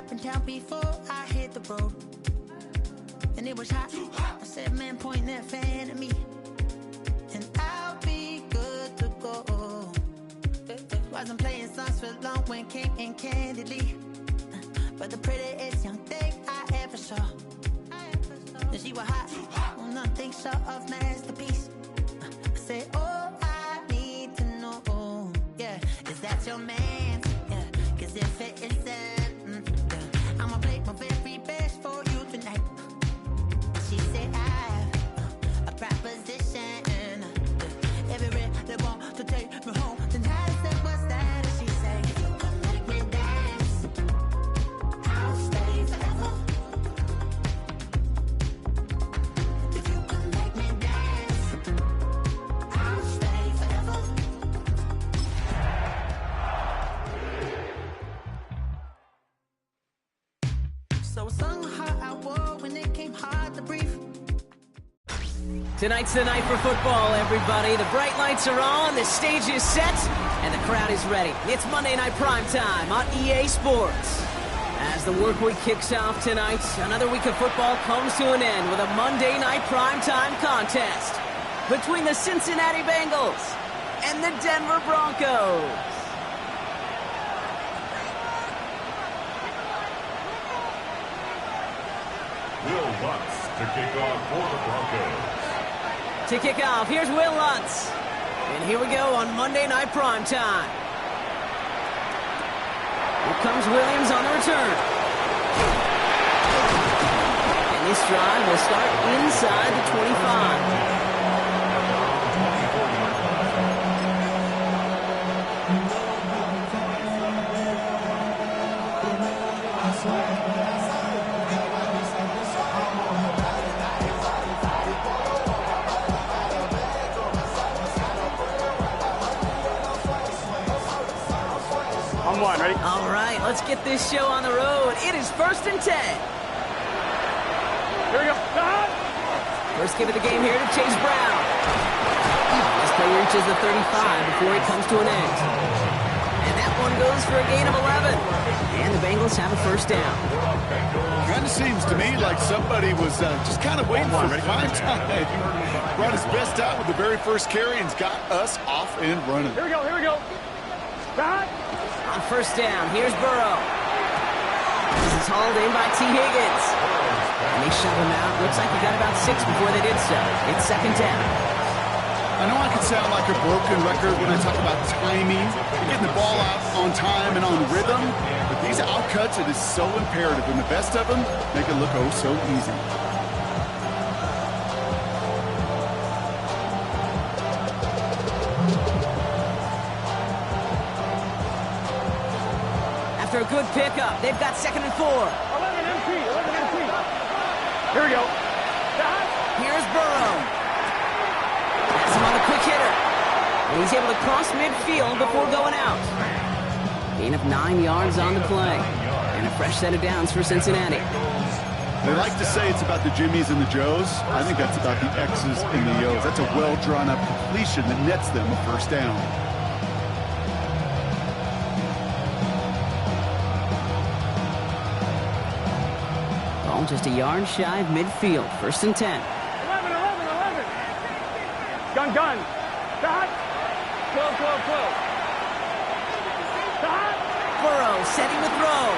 up and down before I hit the road. And it was hot. I said, man, point that fan at me, and I'll be good to go. Wasn't playing songs for long when came in candidly, but the prettiest young thing I ever saw. And she was hot, well, nothing short of masterpiece. I said, oh, I need to know, yeah, is that your man? Yeah, cause if it isn't, yeah, I'ma play my very best for you tonight. She said, I have a proposition, every really want to take me home tonight. I said, what's that? And she said, if you can make me dance, I'll stay forever. If you can make me dance, I'll stay forever. So I sung the heart I wore when it came hard to breathe. Tonight's the night for football, everybody. The bright lights are on, the stage is set, and the crowd is ready. It's Monday Night Primetime on EA Sports. As the work week kicks off tonight, another week of football comes to an end with a Monday Night Primetime contest between the Cincinnati Bengals and the Denver Broncos. Will Lutz to kick off for the Broncos. To kick off, here's Will Lutz. And here we go on Monday Night Primetime. Here comes Williams on the return. And this drive will start inside the 25. One, ready? All right, let's get this show on the road. It is 1st and 10. Here we go. First give of the game here to Chase Brown. This play reaches the 35 before it comes to an end. And that one goes for a gain of 11. And the Bengals have a first down. Kind of seems to me like somebody was just kind of waiting for prime time. Brought his best out with the very first carry and's got us off and running. Here we go. Here we go. On first down, here's Burrow. This is hauled in by T. Higgins. And they shove him out. Looks like he got about 6 before they did so. It's 2nd down. I know I can sound like a broken record when I talk about timing, getting the ball out on time and on rhythm, but these outcuts, it is so imperative, and the best of them make it look oh so easy. After a good pickup, they've got 2nd and 4. 11 MT. Here we go. Here's Burrow. Has him on the quick hitter. And he's able to cross midfield before going out. Gain of 9 yards on the play. And a fresh set of downs for Cincinnati. They like to say it's about the Jimmies and the Joes. I think that's about the X's and the O's. That's a well-drawn-up completion that nets them a first down. Just a yard shy of midfield. 1st and 10. 11. Gun. Dot. 12. Dot. Burrow setting the throw.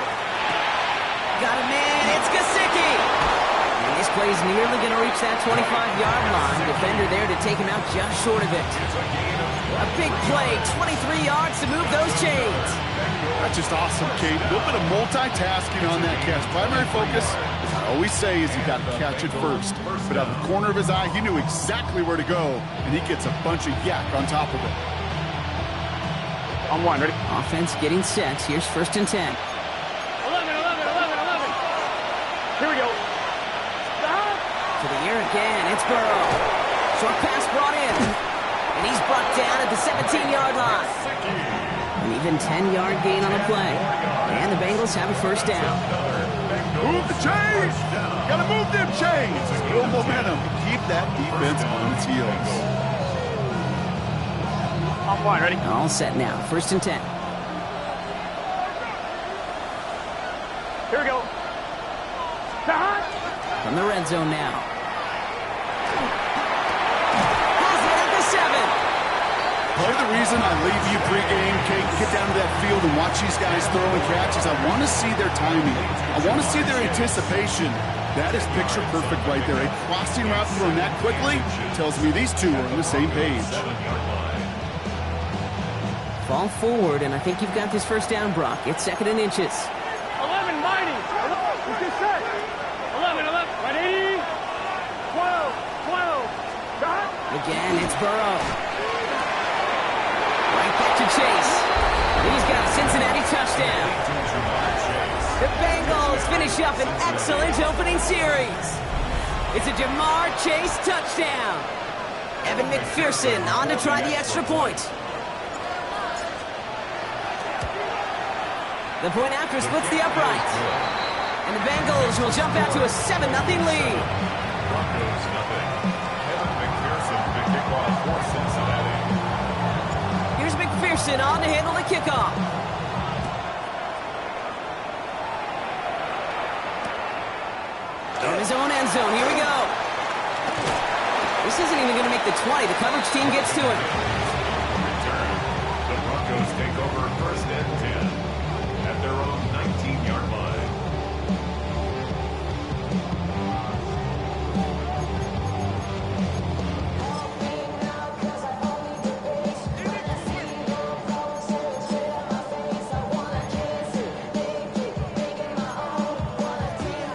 Got a man. It's Gesicki. And this play is nearly going to reach that 25-yard line. Defender there to take him out just short of it. A big play. 23 yards to move those chains. That's just awesome, Kate. A little bit of multitasking on that catch. Primary focus, as I always say, is you got to catch it first. But out of the corner of his eye, he knew exactly where to go, and he gets a bunch of yak on top of it. On one, ready? Offense getting set. Here's 1st and 10. 11. Here we go. Stop. To the air again. It's Burrow. Short pass brought in. And he's brought down at the 17-yard line. An even 10-yard gain on the play. And the Bengals have a first down. Move the chains! Gotta move them chains! Build momentum. Keep that defense on its heels. On one, ready? All set now. 1st and 10. Here we go. From the red zone now. Has it at the 7. Part of the reason I leave you pregame, Kate, get down to that field and watch these guys throw and catch is I want to see their timing. I want to see their anticipation. That is picture perfect right there. A crossing route thrown that quickly tells me these two are on the same page. Fall forward, and I think you've got this first down, Brock. It's 2nd and inches. 11, mighty. What's this set? 11, ready? 12. Again, it's Burrow. Right back to Chase. He's got a Cincinnati touchdown. The Bengals finish up an excellent opening series. It's a Jamar Chase touchdown. Evan McPherson on to try the extra point. The point after splits the uprights. And the Bengals will jump out to a 7-0 lead. Broncos nothing. Evan McPherson to kick off for Cincinnati. Here's McPherson on to handle the kickoff. From his own end zone, here we go. This isn't even going to make the 20. The coverage team gets to him. Return. The Broncos take over 1st and 10 at their own 19-yard line.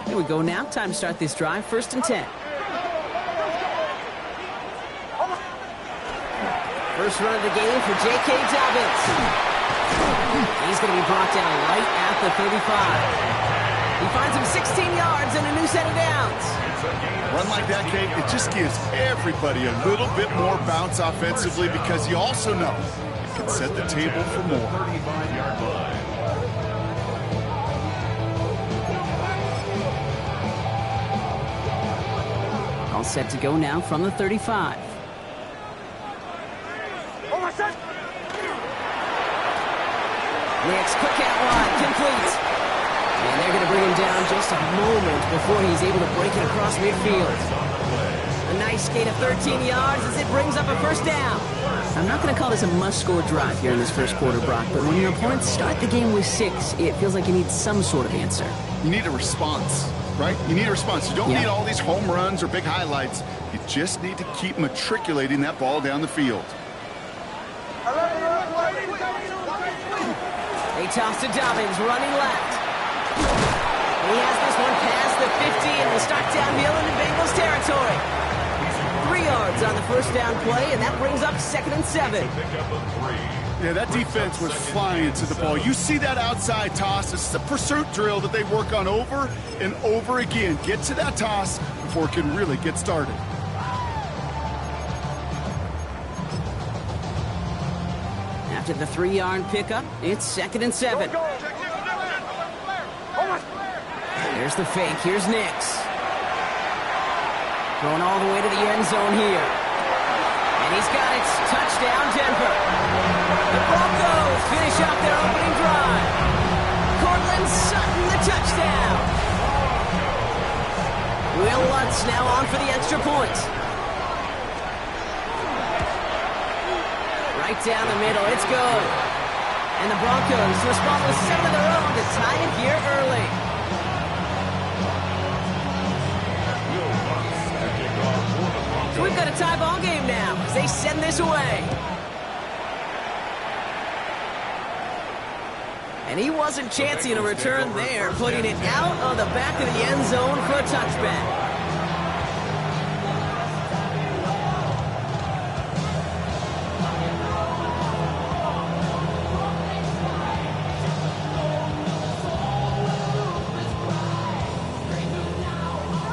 Here we go now. Time to start this drive. 1st and 10. First run of the game for J.K. Dobbins. He's going to be brought down right at the 35. He finds him 16 yards and a new set of downs. Run like that, Kate, it just gives everybody a little bit more bounce offensively because you also know it can set the table for more. 35-yard line. All set to go now from the 35. Next, quick out wide, complete. And they're going to bring him down just a moment before he's able to break it across midfield. A nice gain of 13 yards as it brings up a first down. I'm not going to call this a must-score drive here in this first quarter, Brock, but when your opponents start the game with 6, it feels like you need some sort of answer. You need a response, right? You need a response. You don't need all these home runs or big highlights. You just need to keep matriculating that ball down the field. They toss to Dobbins, running left. He has this one past the 50 and will start downhill into Bengals territory. 3 yards on the first down play, and that brings up 2nd and 7. Yeah, that defense was flying to the ball. You see that outside toss. This is a pursuit drill that they work on over and over again. Get to that toss before it can really get started. After the 3-yard pickup, it's 2nd and 7. There's the fake. Here's Nix. Going all the way to the end zone here. And he's got it. Touchdown, Denver. The Broncos finish off their opening drive. Cortland Sutton, the touchdown. Will Lutz now on for the extra point. Right down the middle, it's good. And the Broncos respond with 7 of their own to tie it here early. So we've got a tie ball game now as they send this away. And he wasn't chancing a return there, putting it out of the back of the end zone for a touchback.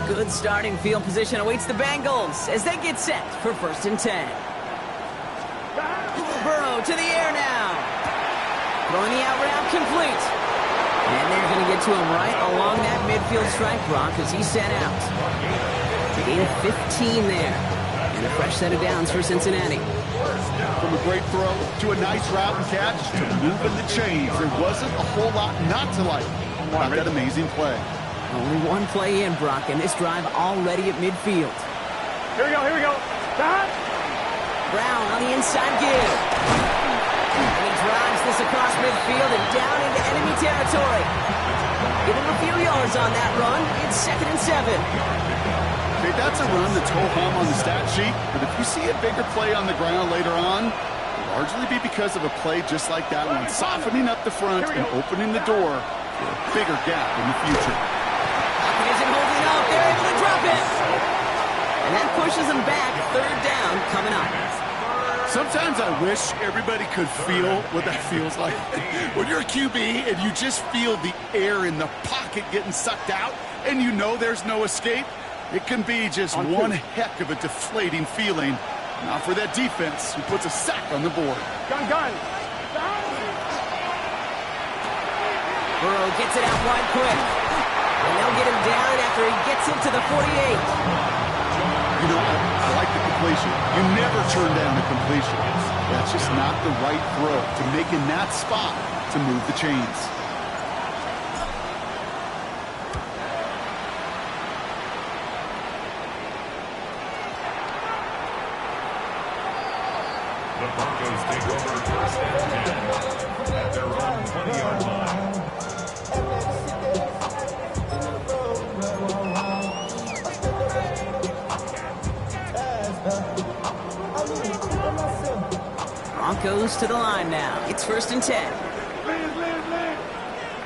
Good starting field position awaits the Bengals as they get set for 1st and 10. Burrow to the air now. Throwing the out route complete. And they're going to get to him right along that midfield strike, Brock, as he's set out. A gain of 15 there. And a fresh set of downs for Cincinnati. From a great throw to a nice route and catch to moving the chains. There wasn't a whole lot not to like. Got that amazing play. Only one play in, Brock, and this drive already at midfield. Here we go. Stop. Brown on the inside give. And he drives this across midfield and down into enemy territory. Give him a few yards on that run. It's 2nd and 7. Okay, that's a run that's ho-hum on the stat sheet, but if you see a bigger play on the ground later on, it'll largely be because of a play just like that one, softening up the front and opening the door for a bigger gap in the future. He isn't holding up. They're able to drop it. And that pushes them back. 3rd down coming up. Sometimes I wish everybody could feel what that feels like. When you're a QB and you just feel the air in the pocket getting sucked out and you know there's no escape, it can be just one heck of a deflating feeling. Now for that defense who puts a sack on the board. Gun. Burrow gets it out wide quick. And they'll get him down after he gets into the 48. You know, I like the completion. You never turn down a completion. That's just not the right throw to make in that spot to move the chains. The Broncos take over 1st and 10 at their own 20-yard line. Broncos to the line now. It's 1st and 10.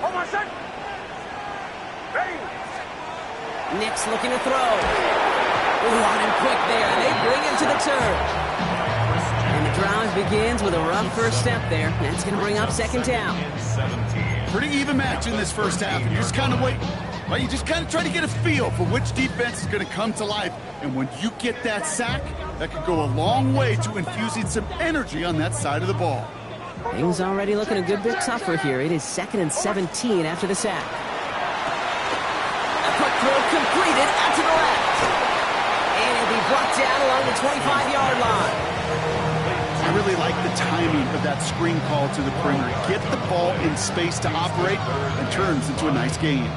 Hold on a sec. Hey. Nick's looking to throw. Ooh, on him quick there. They bring him to the turf. And the drive begins with a rough first step there. That's going to bring up 2nd down. Pretty even match in this first half, and you just kind of wait. Right? You just kind of try to get a feel for which defense is going to come to life. And when you get that sack, that could go a long way to infusing some energy on that side of the ball. Things already looking a good bit tougher here. It is 2nd and 17 after the sack. A quick throw completed out to the left. And it'll be brought down along the 25-yard line. I really like the timing of that screen call to the perimeter. Get the ball in space to operate and turns into a nice gain.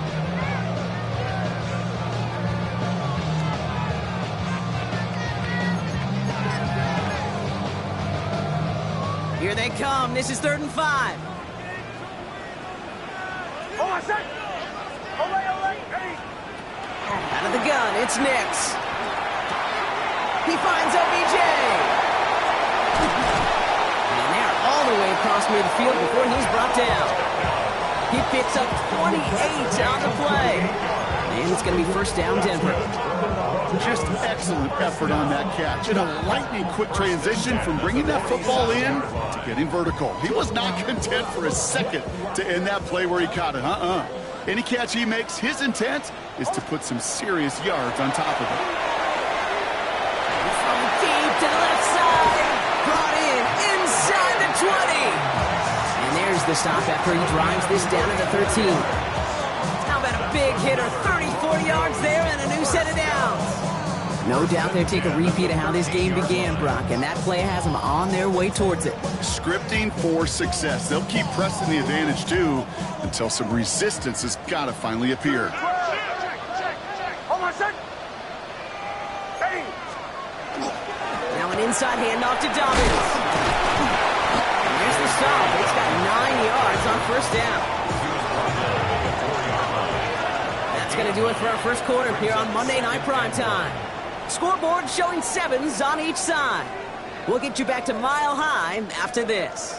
Here they come. This is 3rd and 5. Hold on a sec. Hey. Out of the gun, it's Nix. He finds OBJ. And they're all the way across midfield before he's brought down. He picks up 28 on the play. And it's going to be 1st down Denver. Just excellent effort on that catch. And a lightning quick transition from bringing that football in to getting vertical. He was not content for a second to end that play where he caught it. Any catch he makes, his intent is to put some serious yards on top of it. From deep to the left side. Brought in inside the 20. And there's the stop after he drives this down to the 13. How about a big hitter? 34 yards there and a new set of downs. No doubt they'll take a repeat of how this game began, Brock, and that play has them on their way towards it. Scripting for success. They'll keep pressing the advantage, too, until some resistance has got to finally appear. Hold on a sec. Hey. Now an inside handoff to Dobbins. And there's the stop. It's got 9 yards on 1st down. That's going to do it for our first quarter here on Monday Night Primetime. Scoreboard showing 7s on each side. We'll get you back to Mile High after this.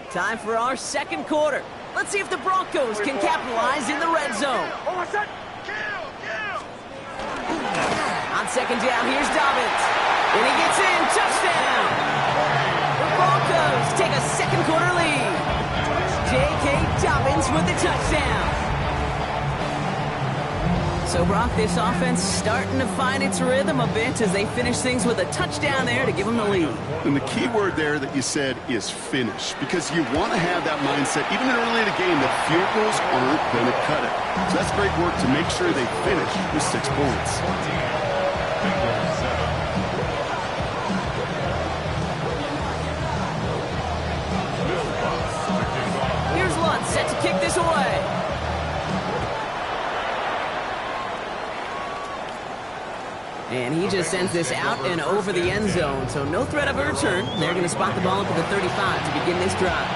Time for our second quarter. Let's see if the Broncos can capitalize in the red zone. Hold on a sec. On 2nd down, here's Dobbins. And he gets in. Touchdown. The Broncos take a second quarter lead. J.K. Dobbins with the touchdown. So, Brock, this offense starting to find its rhythm a bit as they finish things with a touchdown there to give them the lead. And the key word there that you said is finish, because you want to have that mindset, even early in the game, that field goals aren't going to cut it. So that's great work to make sure they finish with 6 points. kick this away. And he just sends this out and over the end zone, so no threat of a return. They're going to spot the ball up at the 35 to begin this drive.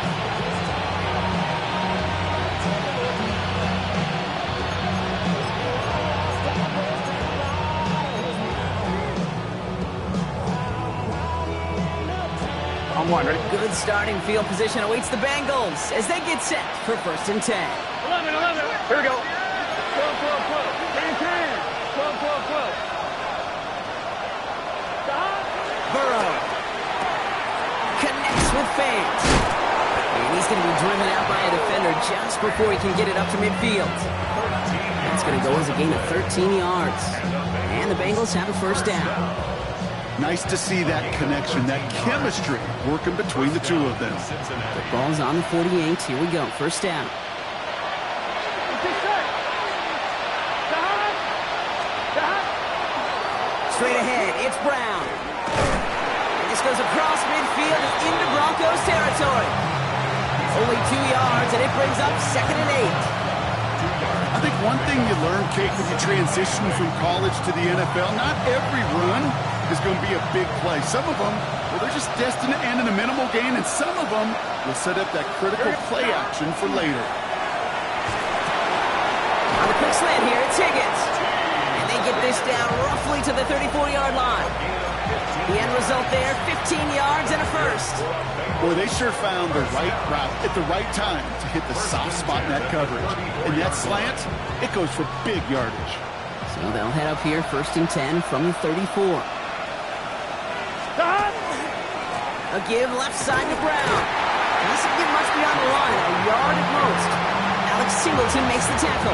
On one, ready? Good starting field position awaits the Bengals as they get set for 1st and 10. 11, 11. Here we go. 12, 12, 12. 10, 10. 12, 12, 12. Burrow connects with fans. And he's going to be driven out by a defender just before he can get it up to midfield. That's going to go as a gain of 13 yards. And the Bengals have a 1st down. Nice to see that connection, that chemistry working between the two of them. The ball's on the 48. Here we go. 1st down. Straight ahead, it's Brown. And this goes across midfield and into Broncos territory. Only 2 yards, and it brings up 2nd and 8. I think one thing you learn, Kate, when you transition from college to the NFL, not every run is going to be a big play. Some of them, well, they're just destined to end in a minimal gain, and some of them will set up that critical play action for later. On the quick slant here, it's Higgins. And they get this down roughly to the 34-yard line. The end result there, 15 yards and a 1st. Boy, they sure found the right route at the right time to hit the soft spot in that coverage. And that slant, it goes for big yardage. So they'll head up here, 1st and 10 from the 34. A give left side to Brown. And this will get much beyond the line, a yard at most. Alex Singleton makes the tackle.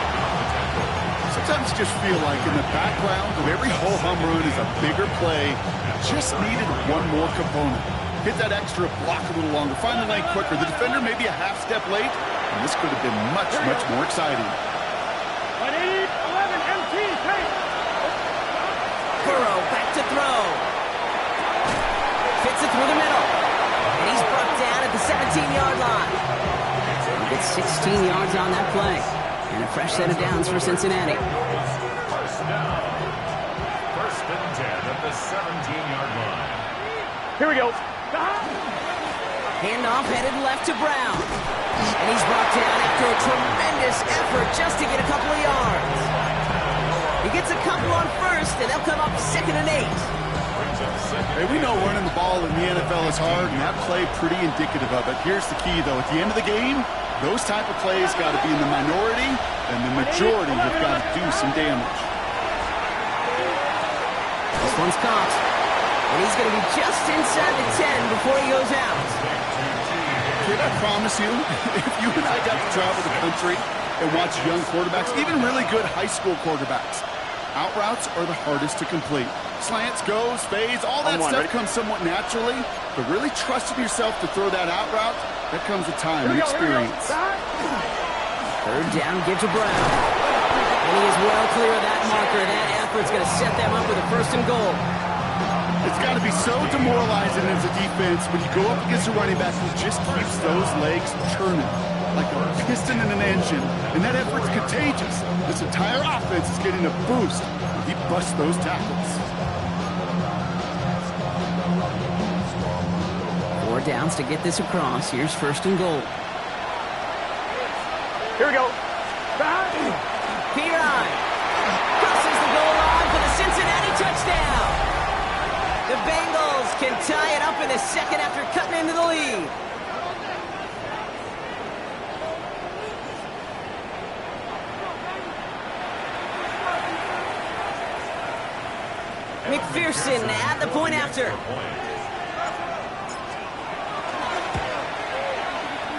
Sometimes you just feel like in the background of every ho-hum run is a bigger play. Just needed one more component. Hit that extra block a little longer. Find the lane quicker. The defender may be a half step late, and this could have been much, much more exciting. 180, 11, MT, take. Burrow back to throw. Fits it through the middle. And he's brought down at the 17-yard line. He gets 16 yards on that play. And a fresh set of downs for Cincinnati. 1st down. 1st and 10 at the 17-yard line. Here we go. Handoff headed left to Brown. And he's brought down after a tremendous effort just to get a couple of yards. He gets a couple on 1st, and they'll come up 2nd and 8. Hey, we know running the ball in the NFL is hard, and that play pretty indicative of it. Here's the key, though. At the end of the game, those type of plays got to be in the minority, and the majority have got to do some damage. This one's caught. And he's going to be just inside the 10 before he goes out. Kid, I promise you, if you and I got to travel the country and watch young quarterbacks, even really good high school quarterbacks, out routes are the hardest to complete. Slants, goes, fades, all that stuff comes somewhat naturally, but really trusting yourself to throw that out route, that comes with time and experience. 3rd down, give to Brown. And he is well clear of that marker. That effort's going to set them up with a 1st and goal. It's got to be so demoralizing as a defense when you go up against a running back who just keeps those legs turning like a piston in an engine, and that effort's contagious. This entire offense is getting a boost when he busts those tackles. 4 downs to get this across. Here's 1st and goal. Here we go. Piran crosses the goal line for the Cincinnati touchdown. The Bengals can tie it up in the 2nd after cutting into the lead. McPherson at the point after.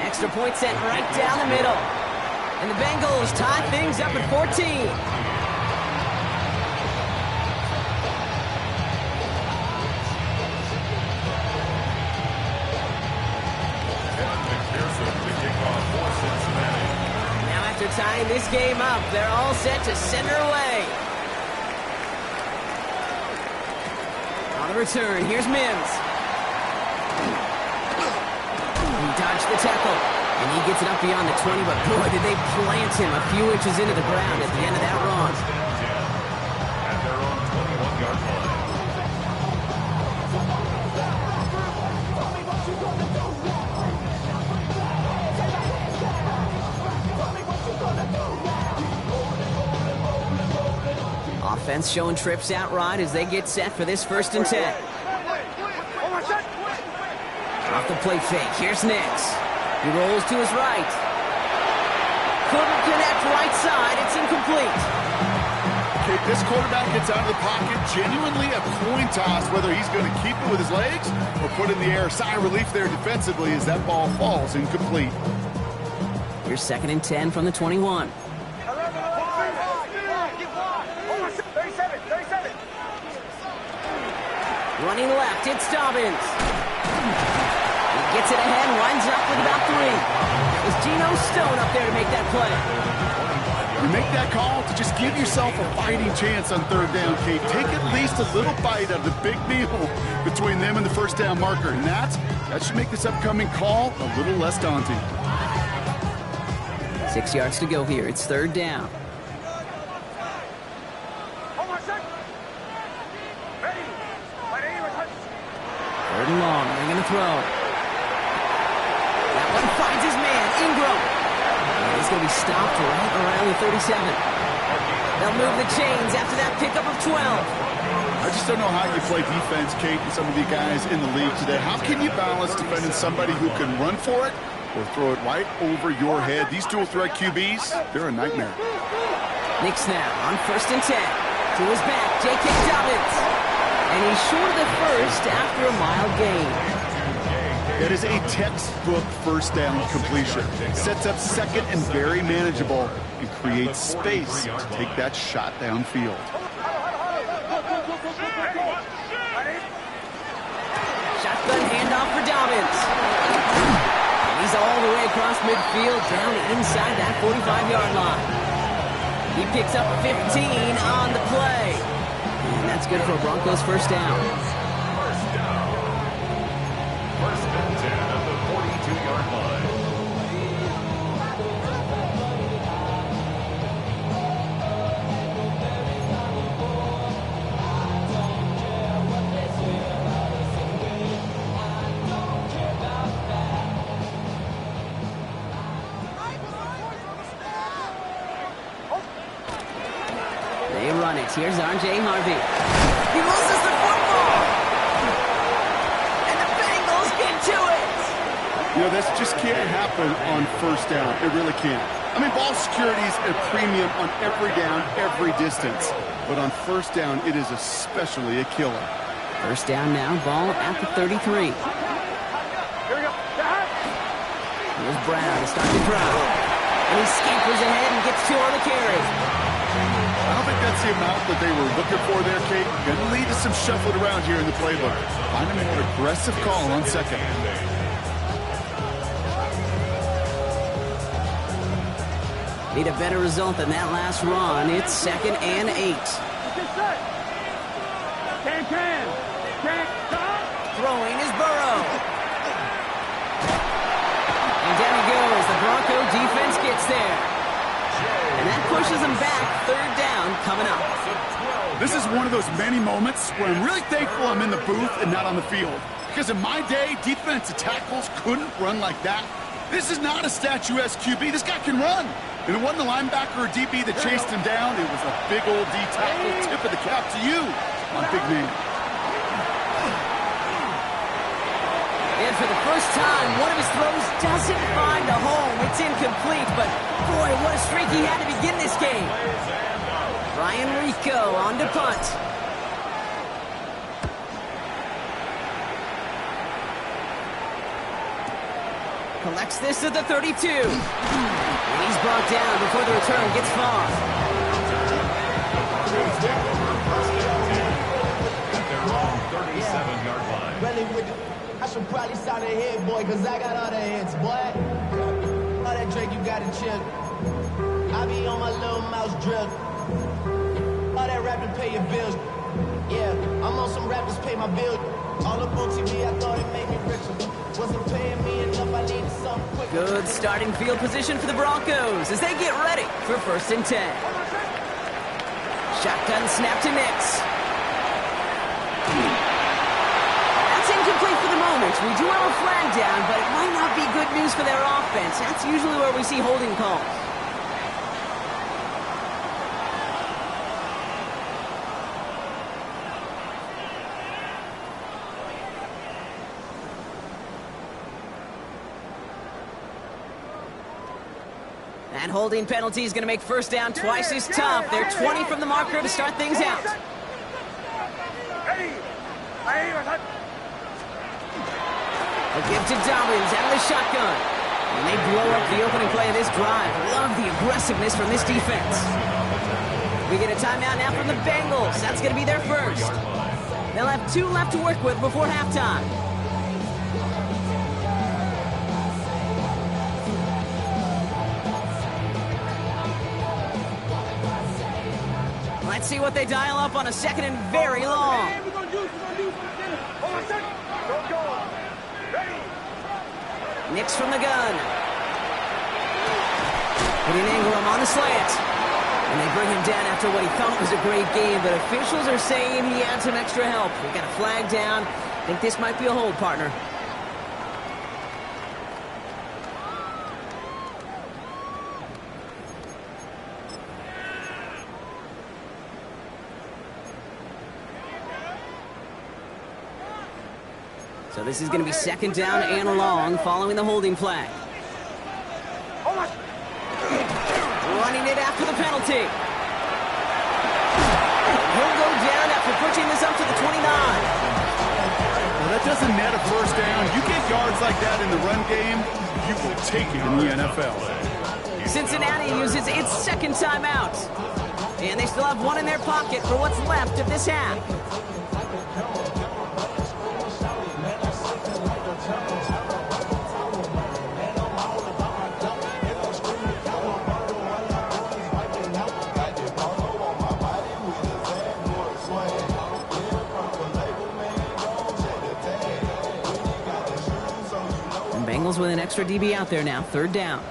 Extra point sent right down the middle. And the Bengals tie things up at 14. Now after tying this game up, they're all set to send her away. On the return, here's Mims. He dodged the tackle. And he gets it up beyond the 20, but boy, did they plant him a few inches into the ground at the end of that run. At their own 21-yard line. Offense showing trips out right as they get set for this 1st and 10. Off the play fake, here's Nix. He rolls to his right. Couldn't connect right side, it's incomplete. Okay, this quarterback gets out of the pocket, genuinely a coin toss, whether he's going to keep it with his legs or put it in the air. Sigh of relief there defensively as that ball falls incomplete. Here's 2nd and 10 from the 21. Running left, it's Dobbins. He gets it ahead, winds up with about 3. It was Geno Stone up there to make that play. You make that call to just give yourself a fighting chance on 3rd down, Kate. Take at least a little bite out of the big meal between them and the 1st down marker. And that should make this upcoming call a little less daunting. 6 yards to go here. It's 3rd down. 3rd and long. They're going to throw. That one finds his man, Ingram. And he's going to be stopped right around the 37. They'll move the chains after that pickup of 12. I just don't know how you play defense, Kate, and some of the guys in the league today. How can you balance defending somebody who can run for it or throw it right over your head? These dual threat QBs, they're a nightmare. Nix now on 1st and 10. To his back, J.K. Dobbins. And he's short of the 1st after a mile gain. That is a textbook 1st down completion. Sets up 2nd and very manageable and creates space to take that shot downfield. Shotgun handoff for Dobbins. And he's all the way across midfield, down inside that 45-yard line. He picks up 15 on the play. And that's good for a Broncos 1st down. 1st and 10 at the 42-yard line. They run it. Here's R.J. Harvey. He loses the football. And the Bengals get to it. You know, this just can't happen on 1st down. It really can't. I mean, ball security is a premium on every down, every distance. But on 1st down, it is especially a killer. 1st down now, ball at the 33. Here's Brown to start the drive. And he scampers ahead and gets 2 on the carry. I don't think that's the amount that they were looking for there, Kate. Going to lead to some shuffling around here in the playbook. Find a more aggressive call on 2nd. Need a better result than that last run. It's 2nd and 8. Throwing is Burrow. And down he goes. The Bronco defense gets there. And that pushes them back. 3rd down coming up. This is one of those many moments where I'm really thankful I'm in the booth and not on the field. Because in my day, defensive tackles couldn't run like that. This is not a statuesque QB. This guy can run. And it wasn't the linebacker or DB that chased him down. It was a big old D tackle. Tip of the cap to you, my big man. And for the first time, one of his throws doesn't find a home. It's incomplete, but boy, what a streak he had to begin this game. Ryan Rico on to punt. Collects this at the 32. And he's brought down before the return gets far. At their own 37-yard line. I should probably sign a head, boy, because I got all the hits, boy. All that Drake, you got to chill. I be on my little mouse drill. All that rapping, pay your bills. Yeah, I'm on some rappers, pay my bills. All up on TV, I thought it made me richer. Wasn't paying me enough, I needed something quicker. Good starting field position for the Broncos as they get ready for 1st and 10. Shotgun snap to Nix. That's incomplete for the moment. We do have a flag down, but it might not be good news for their offense. That's usually where we see holding calls. And holding penalty is going to make 1st down twice as tough. They're 20 from the marker to start things out. A give to Dobbins out of the shotgun. And they blow up the opening play of this drive. Love the aggressiveness from this defense. We get a timeout now from the Bengals. That's going to be their first. They'll have 2 left to work with before halftime. Let's see what they dial up on a 2nd and very long. Nix from the gun. Putting Ingram on the slant. And they bring him down after what he thought was a great game, but officials are saying he had some extra help. We got a flag down. I think this might be a hold, partner. So this is going to be 2nd down and long following the holding flag. Running it after the penalty. He'll go down after pushing this up to the 29. Well, that doesn't net a 1st down. You get yards like that in the run game, you will take it in the NFL. Cincinnati uses its 2nd timeout. And they still have 1 in their pocket for what's left of this half. Bengals with an extra DB out there now. 3rd down.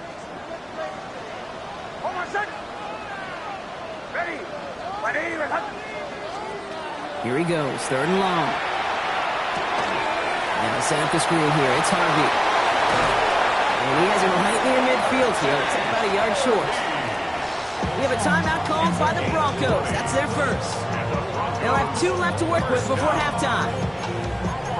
Here he goes. 3rd and long. And they'll set up the screen here. It's Harvey. And he has it right near midfield here. It's about a yard short. We have a timeout called by the Broncos. That's their first. They'll have 2 left to work with before halftime.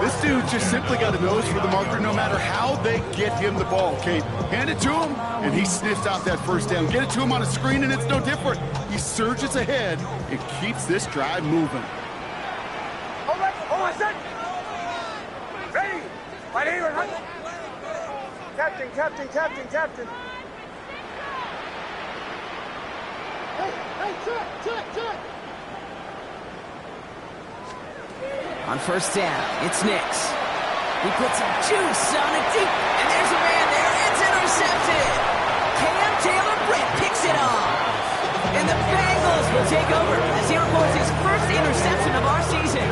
This dude just simply got a nose for the marker no matter how they get him the ball, Kate. Hand it to him, and he sniffs out that 1st down. Get it to him on a screen, and it's no different. He surges ahead and keeps this drive moving. Captain. Hey, check. On 1st down, it's Nix. He puts some juice on it deep, and there's a man there. It's intercepted. Cam Taylor-Britt picks it off. And the Bengals will take over as he records his 1st interception of our season.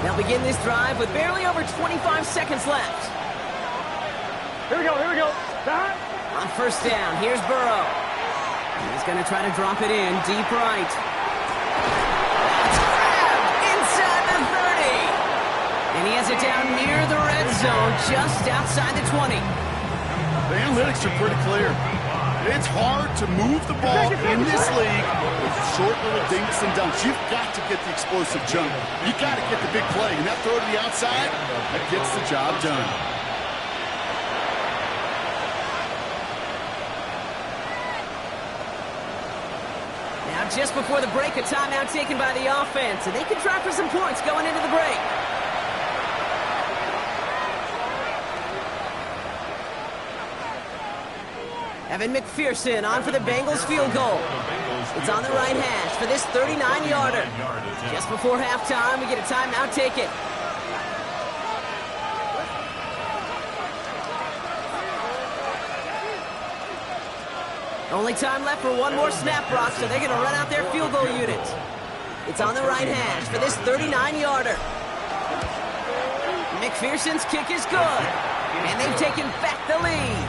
They'll begin this drive with barely over 25 seconds left. Here we go. On 1st down, here's Burrow. He's going to try to drop it in deep right. That's grabbed inside the 30. And he has it down near the red zone, just outside the 20. The analytics are pretty clear. It's hard to move the ball in this league with short little dinks and dunks. You've got to get the explosive jump. You've got to get the big play. And that throw to the outside, that gets the job done. Just before the break, a timeout taken by the offense, and they can try for some points going into the break. Evan McPherson on for the Bengals field goal. It's on the right hash for this 39-yarder. Just before halftime, we get a timeout taken. Only time left for 1 more snap, Brock, so they're going to run out their field goal unit. It's on the right hash for this 39-yarder. McPherson's kick is good. And they've taken back the lead.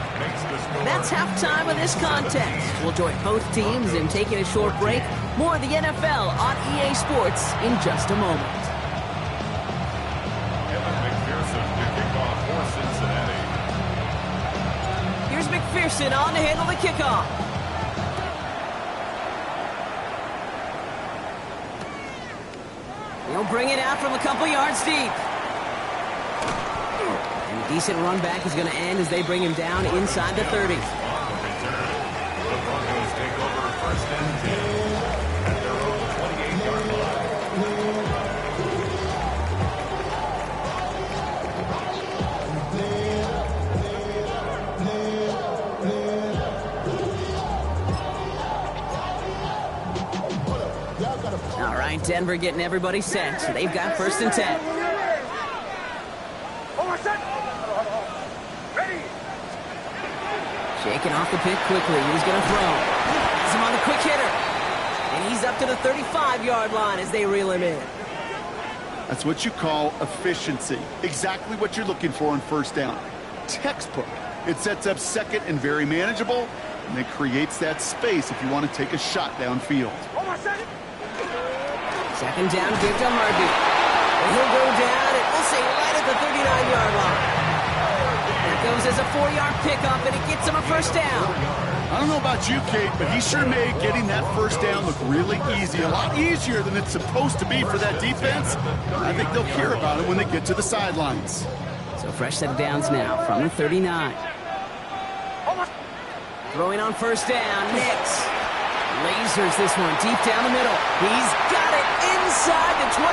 That's halftime of this contest. We'll join both teams in taking a short break. More of the NFL on EA Sports in just a moment. McPherson to kick off for Cincinnati. Here's McPherson on to handle the kickoff. He'll bring it out from a couple yards deep. And a decent run back is going to end as they bring him down inside the 30. The Broncos take over first and 10 at their own 28-yard line. All right, Denver getting everybody set. So they've got first and 10. Shaking off the pick quickly. He's going to throw. He's him on the quick hitter. And he's up to the 35-yard line as they reel him in. That's what you call efficiency. Exactly what you're looking for on first down. Textbook. It sets up second and very manageable, and it creates that space if you want to take a shot downfield. Second down, give to Harvey. And he'll go down, and we'll say right at the 39-yard line. It goes as a 4-yard pickup, and it gets him a first down. I don't know about you, Kate, but he sure made getting that first down look really easy. A lot easier than it's supposed to be for that defense. I think they'll hear about it when they get to the sidelines. So fresh set of downs now from the 39. Throwing on first down, Nix. Lasers this one deep down the middle. He's got it inside the 25.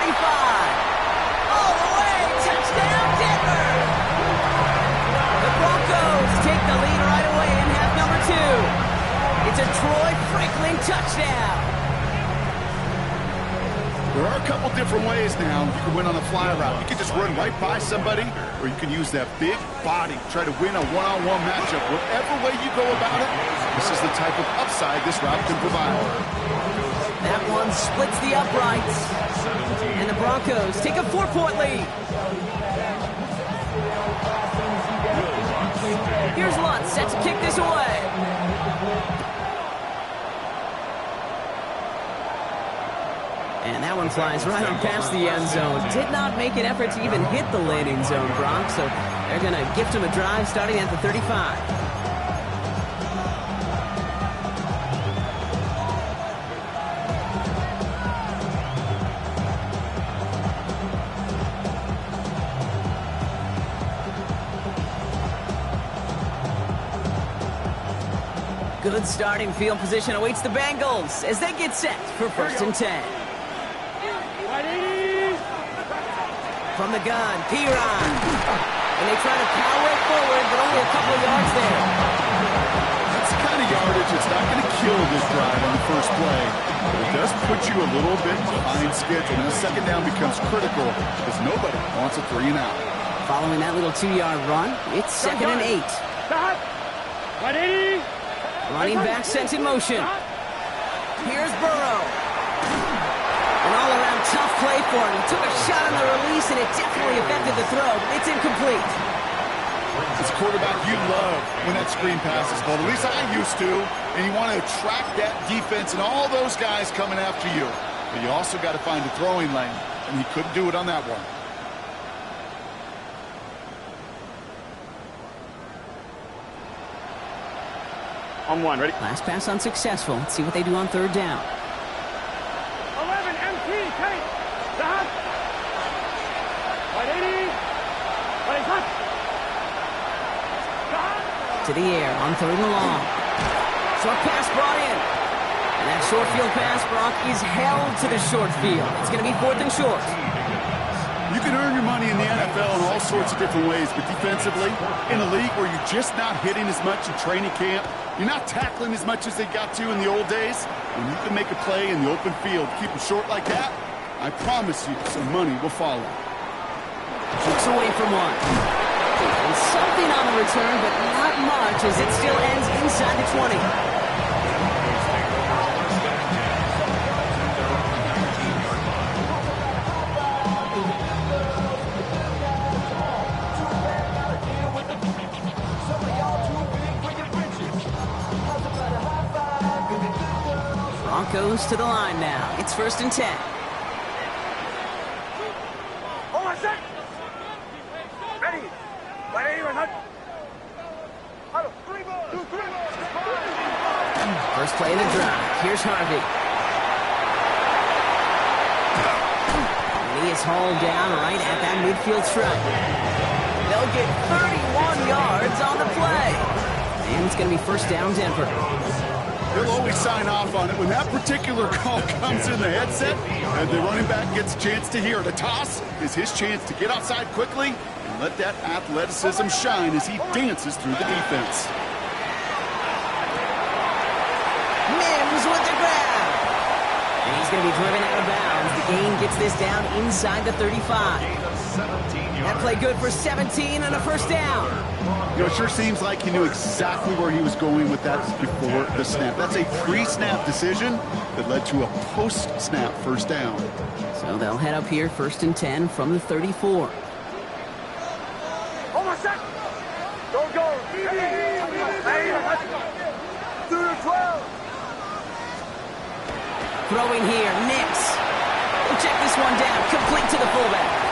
All the way, touchdown Denver! The Broncos take the lead right away in half number 2. It's a Troy Franklin touchdown. There are a couple different ways now you can win on a fly route. You can just run right by somebody, or you can use that big body, try to win a one-on-one matchup. Whatever way you go about it, this is the type of upside this route can provide. That one splits the uprights. And the Broncos take a 4-point lead. Here's Lutz set to kick this away. And that one flies right on past the end zone. Did not make an effort to even hit the landing zone, Bronx. So they're going to gift him a drive starting at the 35. Good starting field position awaits the Bengals as they get set for first and 10. From the gun, Piron. And they try to power it forward, but only a couple of yards there. That's the kind of yardage that's not going to kill this drive on the first play. But it does put you a little bit behind schedule. Now, second down becomes critical because nobody wants a 3 and out. Following that little 2-yard run, it's second and 8. Running back sent in motion. Here's Burrow. An all-around tough play for him. He took a shot on the release, and it definitely affected the throw. It's incomplete. As a quarterback, you love when that screen pass is called. At least I used to. And you want to attract that defense and all those guys coming after you. But you also got to find a throwing lane, and he couldn't do it on that one. On one, ready? Last pass unsuccessful. Let's see what they do on third down. 11, MT, Kate. Stop. 180. 180. To the air on third and long. Short pass brought in. And that short field pass, Brock, is held to the short field. It's going to be fourth and short. You can earn your money in the NFL in all sorts of different ways, but defensively, in a league where you're just not hitting as much in training camp, you're not tackling as much as they got to in the old days, when you can make a play in the open field, keep it short like that, I promise you some money will follow. Kicks away from one. And something on the return, but not much as it still ends inside the 20. Broncos to the line now. It's 1st and 10. Hold on, set. Ready. First play of the drive. Here's Harvey. And he is hauled down right at that midfield stripe. They'll get 31 yards on the play. And it's going to be 1st down Denver. He'll always sign off on it when that particular call comes in the headset and the running back gets a chance to hear it. A toss is his chance to get outside quickly and let that athleticism shine as he dances through the defense. Mims with the grab. And he's going to be driven out of bounds. The gain gets this down inside the 35. That play good for 17 and a 1st down. You know, it sure seems like he knew exactly where he was going with that before the snap. That's a pre-snap decision that led to a post-snap 1st down. So they'll head up here 1st and 10 from the 34. Hold on, set. Go. Do the 12. Throwing here, Nix. We'll check this one down, complete to the fullback.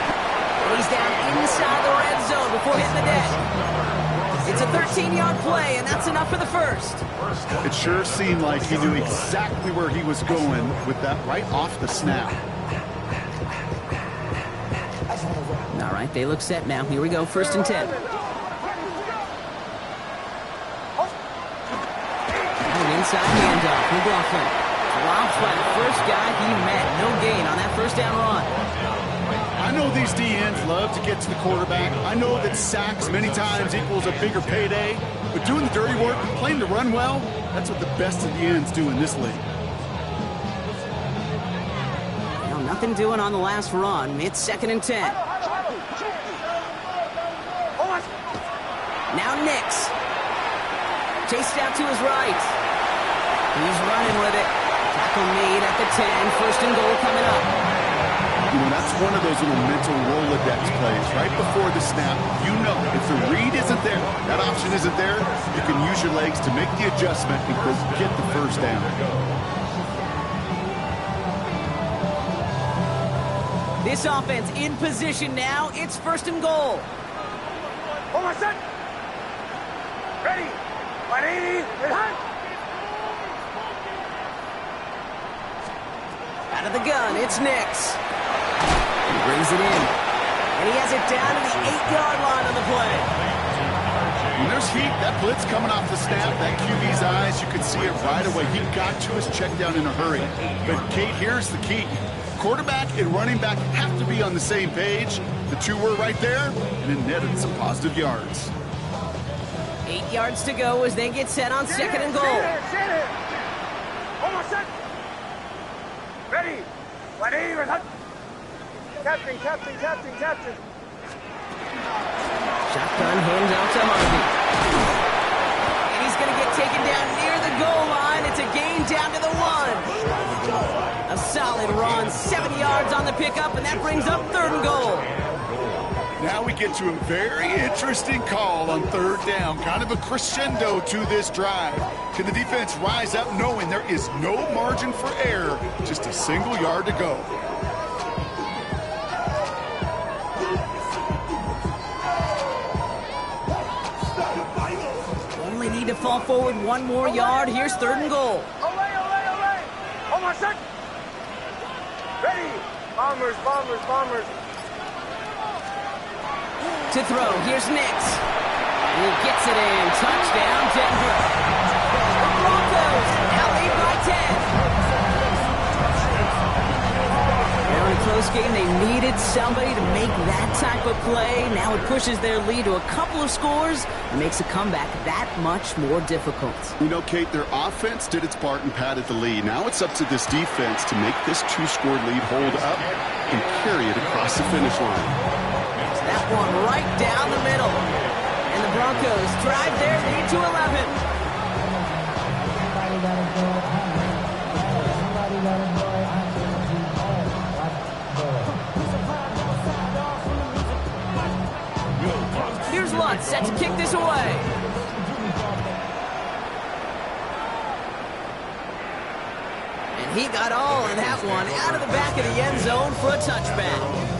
And he's down inside the red zone before hitting the deck. It's a 13-yard play, and that's enough for the 1st. It sure seemed like he knew exactly where he was going with that right off the snap. All right, they look set now. Here we go, 1st and 10. An inside handoff, McLaughlin. Drops by the first guy he met. No gain on that 1st down run. I know these D-ends love to get to the quarterback. I know that sacks many times equals a bigger payday. But doing the dirty work, playing to run well, that's what the best of the ends do in this league. Well, nothing doing on the last run. It's 2nd and 10. Now Nix. Chased out to his right. He's running with it. Tackle made at the 10. 1st and goal coming up. You know, that's one of those little mental Rolodex plays. Right before the snap, you know if the read isn't there, that option isn't there, you can use your legs to make the adjustment and go get the 1st down. This offense in position now. It's 1st and goal. Hold on, set. Ready. 180. And hunt. Out of the gun, it's Nix. He brings it in. And he has it down to the 8-yard line on the play. When there's heat, that blitz coming off the snap, that QB's eyes, you could see it right away. He got to his check down in a hurry. But, Kate, here's the key. Quarterback and running back have to be on the same page. The two were right there, and it netted some positive yards. 8 yards to go as they get set on 2nd and goal. Sit it. Hold on, set. Ready. 180 and hunt. Captain. Shotgun hands out to Harvey. And he's going to get taken down near the goal line. It's a gain down to the 1. A solid run, 7 yards on the pickup, and that brings up 3rd and goal. Now we get to a very interesting call on 3rd down. Kind of a crescendo to this drive. Can the defense rise up knowing there is no margin for error, just a single yard to go? Only need to fall forward 1 more yard. Here's 3rd and goal. Olay. Hold on, set. Ready. Bombers. To throw, here's Nix. And he gets it in. Touchdown, Denver. The Broncos now lead by 10. Now in a close game, they needed somebody to make that type of play. Now it pushes their lead to a couple of scores and makes a comeback that much more difficult. You know, Kate, their offense did its part and padded the lead. Now it's up to this defense to make this 2-score lead hold up and carry it across the finish line. That one right down the middle. And the Broncos drive their lead to 11. Here's Lutz set to kick this away. And He got all of that one out of the back of the end zone for a touchback.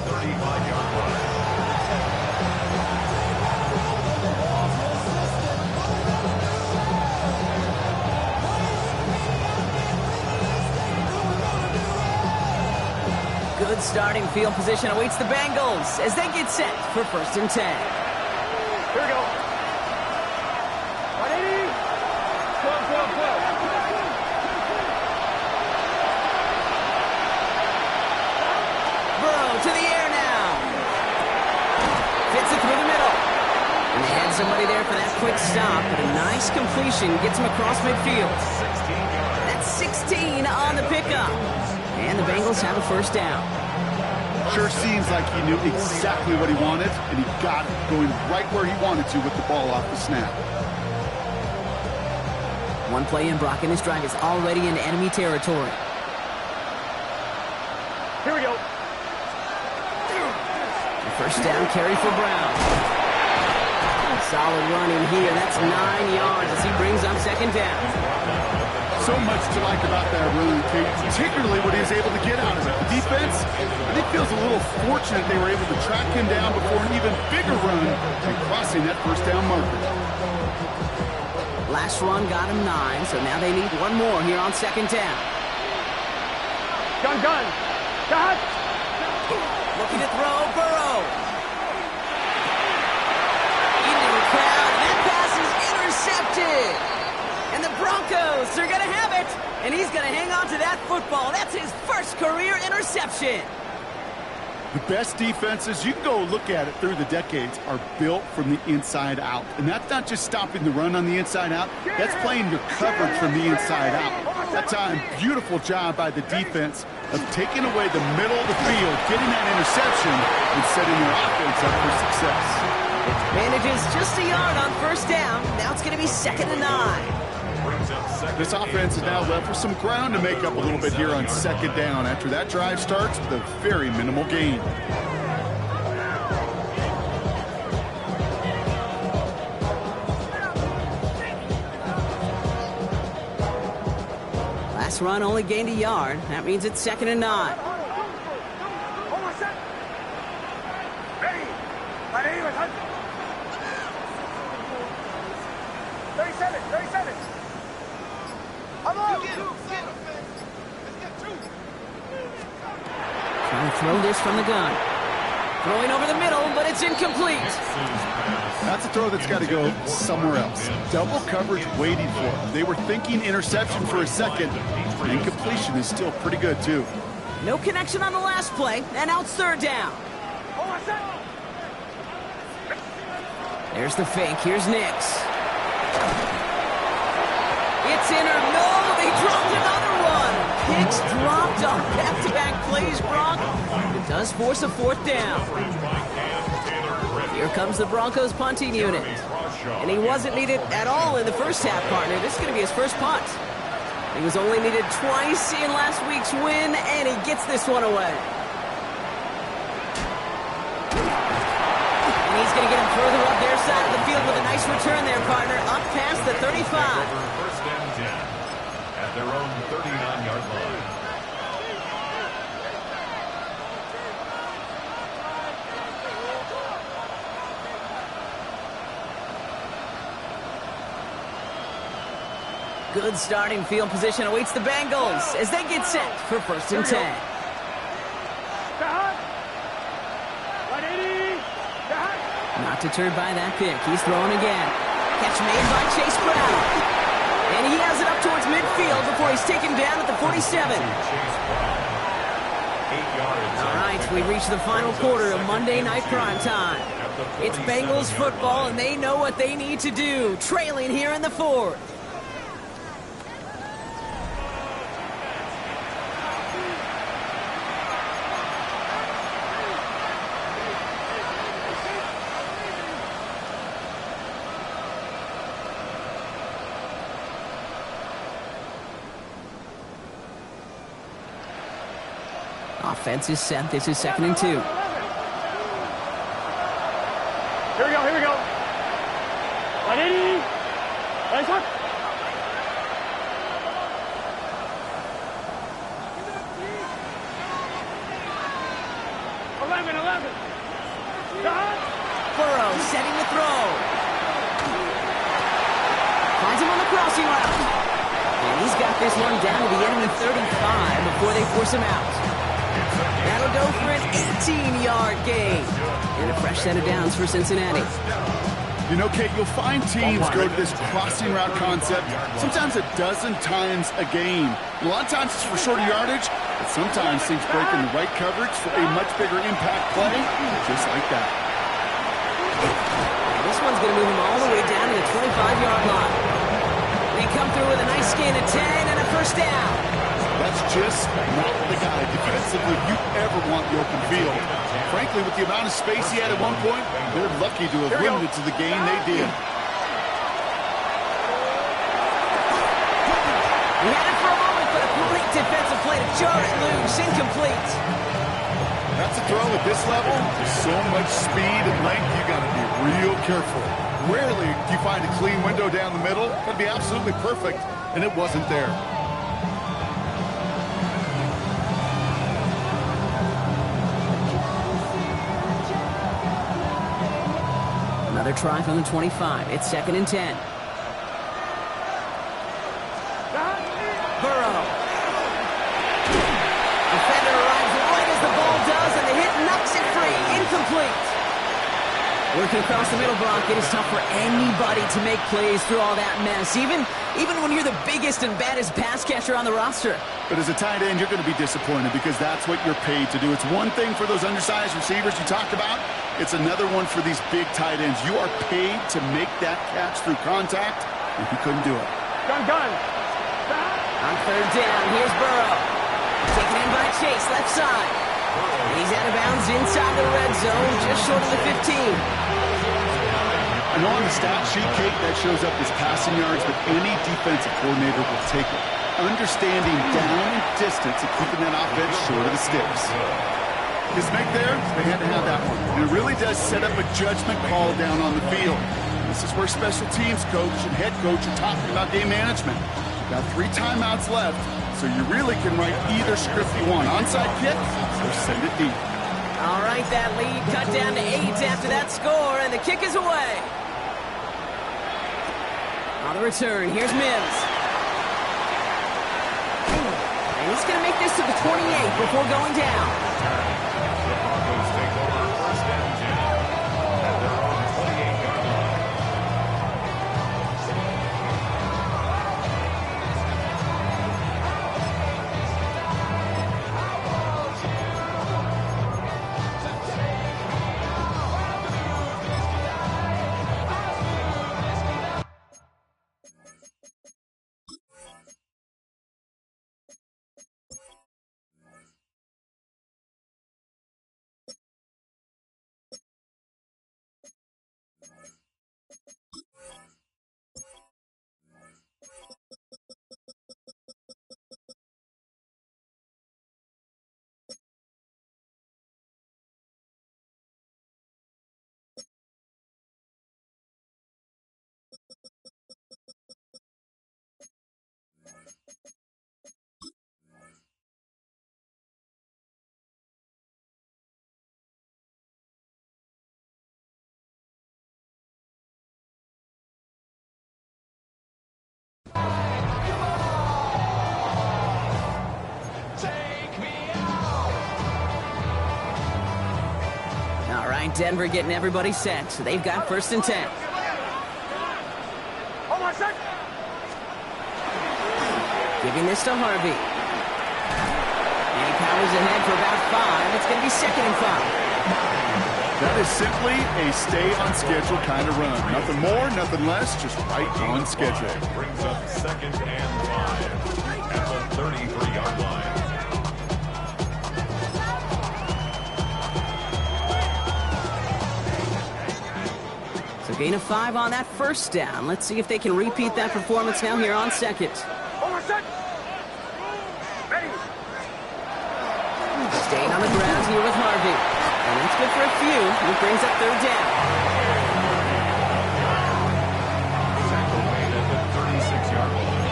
35-yard run. Good starting field position awaits the Bengals as they get set for 1st and 10. Here we go. 180. 12. Burrow to the air now. Fits it through the middle. And they had somebody there for that quick stop, but a nice completion gets him across midfield. 16 yards. That's 16 on the pickup. And the Bengals have a 1st down. Sure seems like he knew exactly what he wanted, and he got it, going right where he wanted to with the ball off the snap. One play in, Brock, and this drive is already in enemy territory. Here we go. The 1st down carry for Brown. Solid running here. That's 9 yards as he brings up 2nd down. So much to like about that run, Kate, particularly what he was able to get out of it. The defense, I think, feels a little fortunate they were able to track him down before an even bigger run and crossing that 1st down marker. Last run got him 9, so now they need one more here on 2nd down. Gun. Got. Looking to throw, Burrow. Into the crowd, and that pass is intercepted. And the Broncos are going to have it. And he's going to hang on to that football. That's his 1st career interception. The best defenses, you can go look at it through the decades, are built from the inside out. And that's not just stopping the run on the inside out. That's playing your coverage from the inside out. That time, beautiful job by the defense of taking away the middle of the field, getting that interception, and setting their offense up for success. Manages just a yard on 1st down. Now it's going to be 2nd and 9. This offense is now left with some ground to make up a little bit here on 2nd down after that drive starts with a very minimal gain. Last run only gained a yard. That means it's 2nd and 9. Trying to throw this from the gun. Throwing over the middle, but it's incomplete. That's a throw that's got to go somewhere else. Double coverage waiting for him. They were thinking interception for a second. The incompletion is still pretty good, too. No connection on the last play, and now it's 3rd down. There's the fake. Here's Nix. It's in or no, they dropped another one. Hicks dropped on back-to-back plays, Brock. It does force a 4th down. Here comes the Broncos punting unit. And he wasn't needed at all in the 1st half, partner. This is going to be his 1st punt. He was only needed twice in last week's win, and he gets this one away. And he's going to get him further up their side of the field with a nice return there, partner. Up past the 35. 1st and 10 at their own 39-yard line. Good starting field position awaits the Bengals as they get set for 1st and 10. Not deterred by that pick. He's throwing again. Catch made by Chase Brown. And he has it up towards midfield before he's taken down at the 47. All right, we reach the final quarter of Monday Night Primetime. It's Bengals football, and they know what they need to do, trailing here in the 4th. Offense is set. This is 2nd and 2. Here we go. 180. Nice one. 11. Burrow setting the throw. Finds him on the crossing route. And he's got this one down to the enemy 35 before they force him out. That'll go for an 18-yard gain. And a fresh set of downs for Cincinnati. You know, Kate, you'll find teams go to this crossing route concept sometimes a dozen times a game. A lot of times it's for shorter yardage, but sometimes things break in the right coverage for a much bigger impact play, just like that. And this one's going to move him all the way down to the 25-yard line. They come through with a nice gain of 10 and a first down. That's just not the guy defensively you ever want the open field. Frankly, with the amount of space he had at one point, they're lucky to have limited to the gain they did. He had it for a moment, but a great defensive play to jar it loose. Incomplete. That's a throw at this level. There's so much speed and length, you got to be real careful. Rarely do you find a clean window down the middle. That'd be absolutely perfect, and it wasn't there. Another try from the 25. It's 2nd and 10. Burrow. Defender arrives right as the ball does, and the hit knocks it free. Incomplete. Working across the middle, Bronk, it is tough for anybody to make plays through all that mess, even when you're the biggest and baddest pass catcher on the roster. But as a tight end, you're going to be disappointed because that's what you're paid to do. It's one thing for those undersized receivers you talked about. It's another one for these big tight ends. You are paid to make that catch through contact, and he couldn't do it. Gun. On 3rd down, here's Burrow. Taken in by Chase, left side. And he's out of bounds inside the red zone, just short of the 15. I know on the stat sheet, Kate, that shows up as passing yards, but any defensive coordinator will take it. Understanding down and distance and keeping that offense short of the sticks. His make there, they had to have that one. And it really does set up a judgment call down on the field. This is where special teams coach and head coach are talking about game management. You've got 3 timeouts left, so you really can write either script you want. Onside kick or send it deep. All right, that lead cut down to 8 after that score, and the kick is away. On the return, here's Mims. And he's going to make this to the 28 before going down. The Broncos take over 1st and 10 at their own 28-yard line. All right, Denver getting everybody set. So they've got 1st and 10. Hold on a sec. Giving this to Harvey. And he powers ahead for about 5. It's going to be 2nd and 5. That is simply a stay-on-schedule kind of run. Nothing more, nothing less, just right on schedule. Brings up 2nd and 5 at the 33-yard line. So gain of 5 on that 1st down. Let's see if they can repeat that performance now here on 2nd. Hold on a sec. Ready. Staying on the ground here with Harvey. And that's good for a few. It brings up 3rd down. Tackle made at the 36-yard line.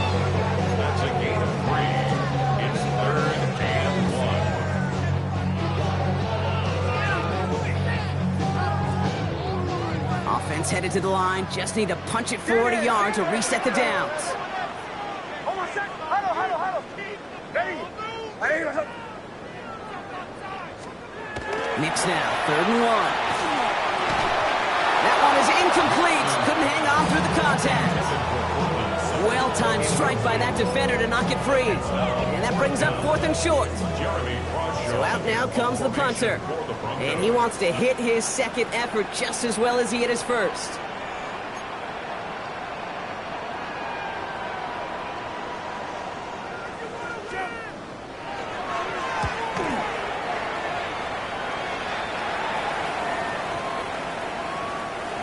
That's a gain of 3. It's 3rd and 1. Offense headed to the line. Just need to punch it forward a yard to reset the downs. Knicks now, 3rd and 1. That one is incomplete. Couldn't hang on through the contact. Well-timed strike by that defender to knock it free. And that brings up 4th and short. So out now comes the punter. And he wants to hit his second effort just as well as he hit his first.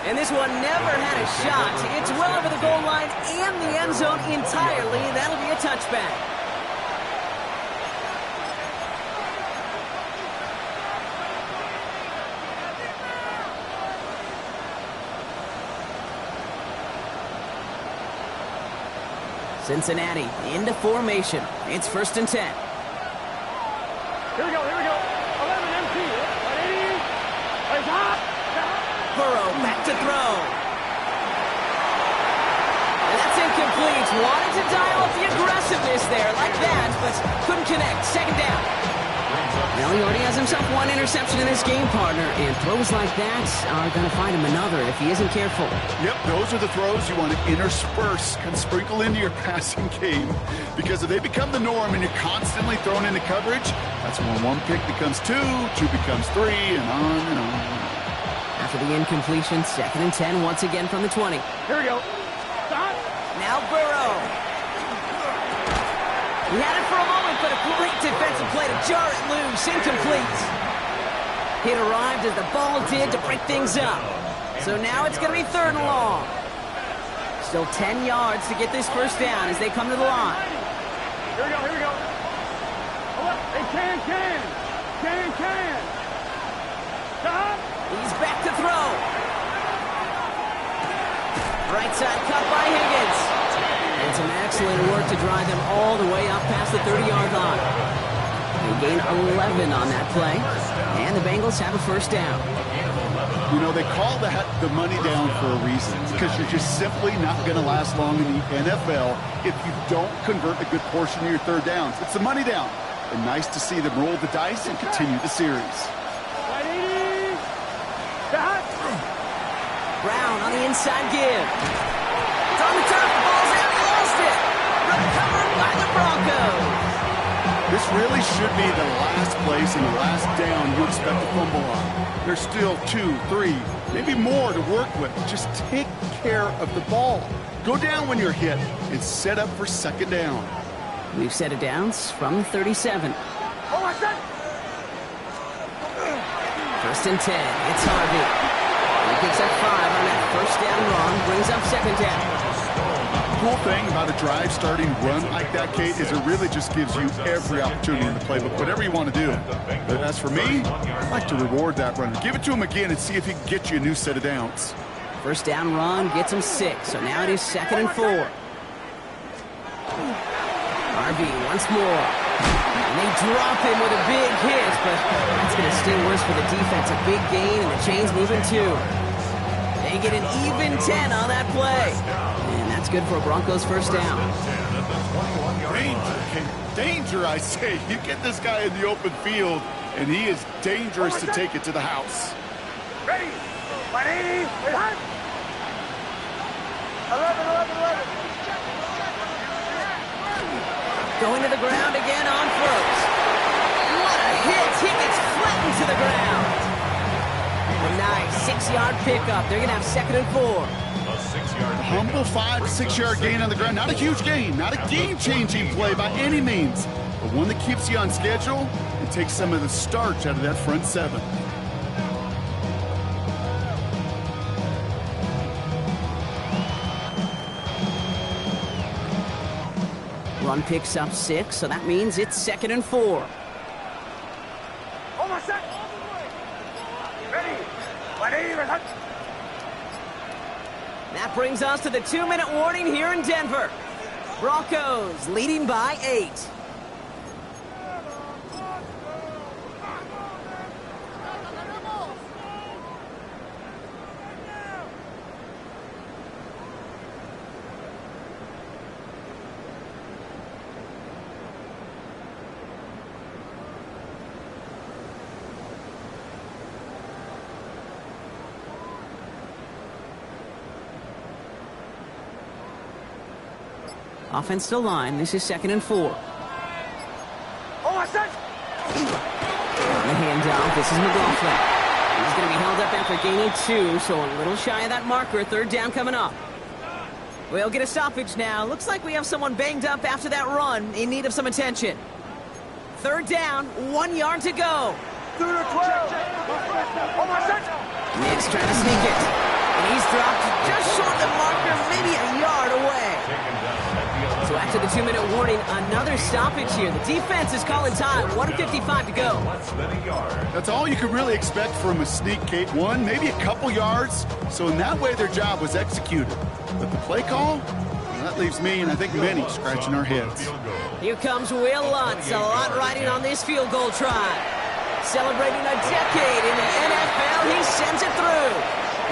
And this one never had a shot. It's well over the goal line and the end zone entirely, and that'll be a touchback. Cincinnati into formation. It's 1st and 10. Here we go, here we go. 11 empty. 180. Plays hot. Burrow back to throw. And that's incomplete. Wanted to dial up the aggressiveness there like that, but couldn't connect. 2nd down. Well, he already has himself one interception in this game, partner, and throws like that are going to find him another if he isn't careful. Yep, those are the throws you want to intersperse and sprinkle into your passing game, because if they become the norm and you're constantly thrown into coverage, that's when 1 pick becomes 2, 2 becomes 3, and on and on. After the incompletion, 2nd and 10 once again from the 20. Here we go. Stop. Now Burrow. He had it for a moment, but a great defensive play to jar it loose. Incomplete. It arrived as the ball did to break things up. So now it's going to be 3rd and long. Still 10 yards to get this first down as they come to the line. Here we go, here we go. Hey, can. Stop. He's back to throw. Right side cut by Higgins. And some excellent work to drive them all the way up past the 30-yard line. They gain 11 on that play, and the Bengals have a first down. You know, they call that the money down for a reason, because you're just simply not going to last long in the NFL if you don't convert a good portion of your 3rd downs. It's the money down. And nice to see them roll the dice and continue the series. Brown on the inside give. It's on the turf. The ball's out. He lost it. Recovered by the Broncos. This really should be the last place and the last down you expect to fumble on. There's still 2, 3, maybe more to work with. Just take care of the ball. Go down when you're hit and set up for 2nd down. We've set it downs from 37. First and 10. It's Harvey. He picks up 5 on that first down run, brings up 2nd down. The cool thing about a drive starting run like that, Kate, is it really just gives you every opportunity in the playbook, whatever you want to do. But as for me, I'd like to reward that runner. Give it to him again and see if he can get you a new set of downs. First down run gets him 6, so now it is 2nd and 4. Harvey once more. And they drop him with a big hit, but that's going to sting worse for the defense. A big gain, and the chain's moving 2. They get an even 10 on that play. And that's good for a Broncos first down. Danger, I say. You get this guy in the open field, and he is dangerous to take it to the house. Ready. 180. 11. Going to the ground again on first. What a hit. He gets flattened to the ground. A nice 6-yard pickup. They're going to have 2nd and 4. Humble 5 to 6-yard gain on the ground. Not a huge gain. Not a game-changing play by any means. But one that keeps you on schedule and takes some of the starch out of that front 7. Run picks up 6, so that means it's 2nd and 4. Almost set. Ready. 180. That brings us to the 2-minute warning here in Denver. Broncos leading by 8. Offensive line, this is 2nd and 4. On the handoff, this is McLaughlin. He's going to be held up after gaining 2, so a little shy of that marker. 3rd down coming up. We'll get a stoppage now. Looks like we have someone banged up after that run, in need of some attention. 3rd down, 1 yard to go. Nick's trying to sneak it. And he's dropped just short of the marker, maybe a yard away. So after the 2-minute warning, another stoppage here. The defense is calling time. 1:55 to go. That's all you could really expect from a sneak, Kate. 1, maybe a couple yards. So in that way, their job was executed. But the play call, well, that leaves me and I think many scratching our heads. Here comes Will Lutz. A lot riding on this field goal try. Celebrating a decade in the NFL, he sends it through.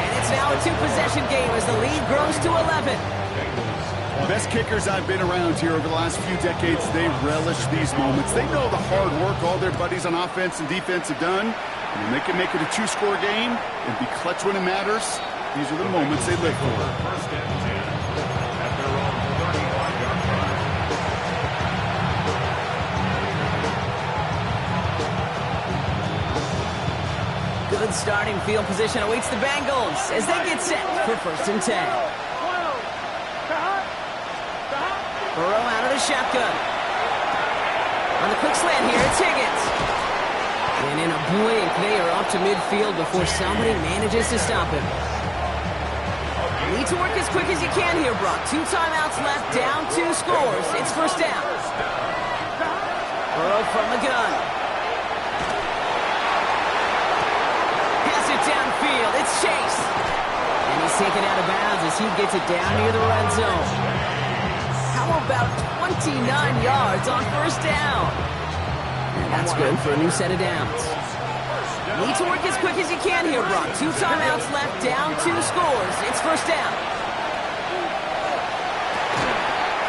And it's now a 2-possession game as the lead grows to 11. The best kickers I've been around here over the last few decades, they relish these moments. They know the hard work all their buddies on offense and defense have done. And when they can make it a 2-score game and be clutch when it matters, these are the moments they live for. 1st and 10 at their own 35-yard line. Good starting field position awaits the Bengals as they get set for 1st and 10. Burrow out of the shotgun. On the quick slant here, it's Higgins. And in a blink, they are up to midfield before somebody manages to stop him. Need to work as quick as you can here, Brock. 2 timeouts left, down 2 scores. It's 1st down. Burrow from the gun. Pass it downfield. It's Chase. And he's taken out of bounds as he gets it down near the red zone. How about 29 yards on 1st down? And that's good for a new set of downs. Need to work as quick as you can here, Brock. 2 timeouts left, down 2 scores. It's 1st down.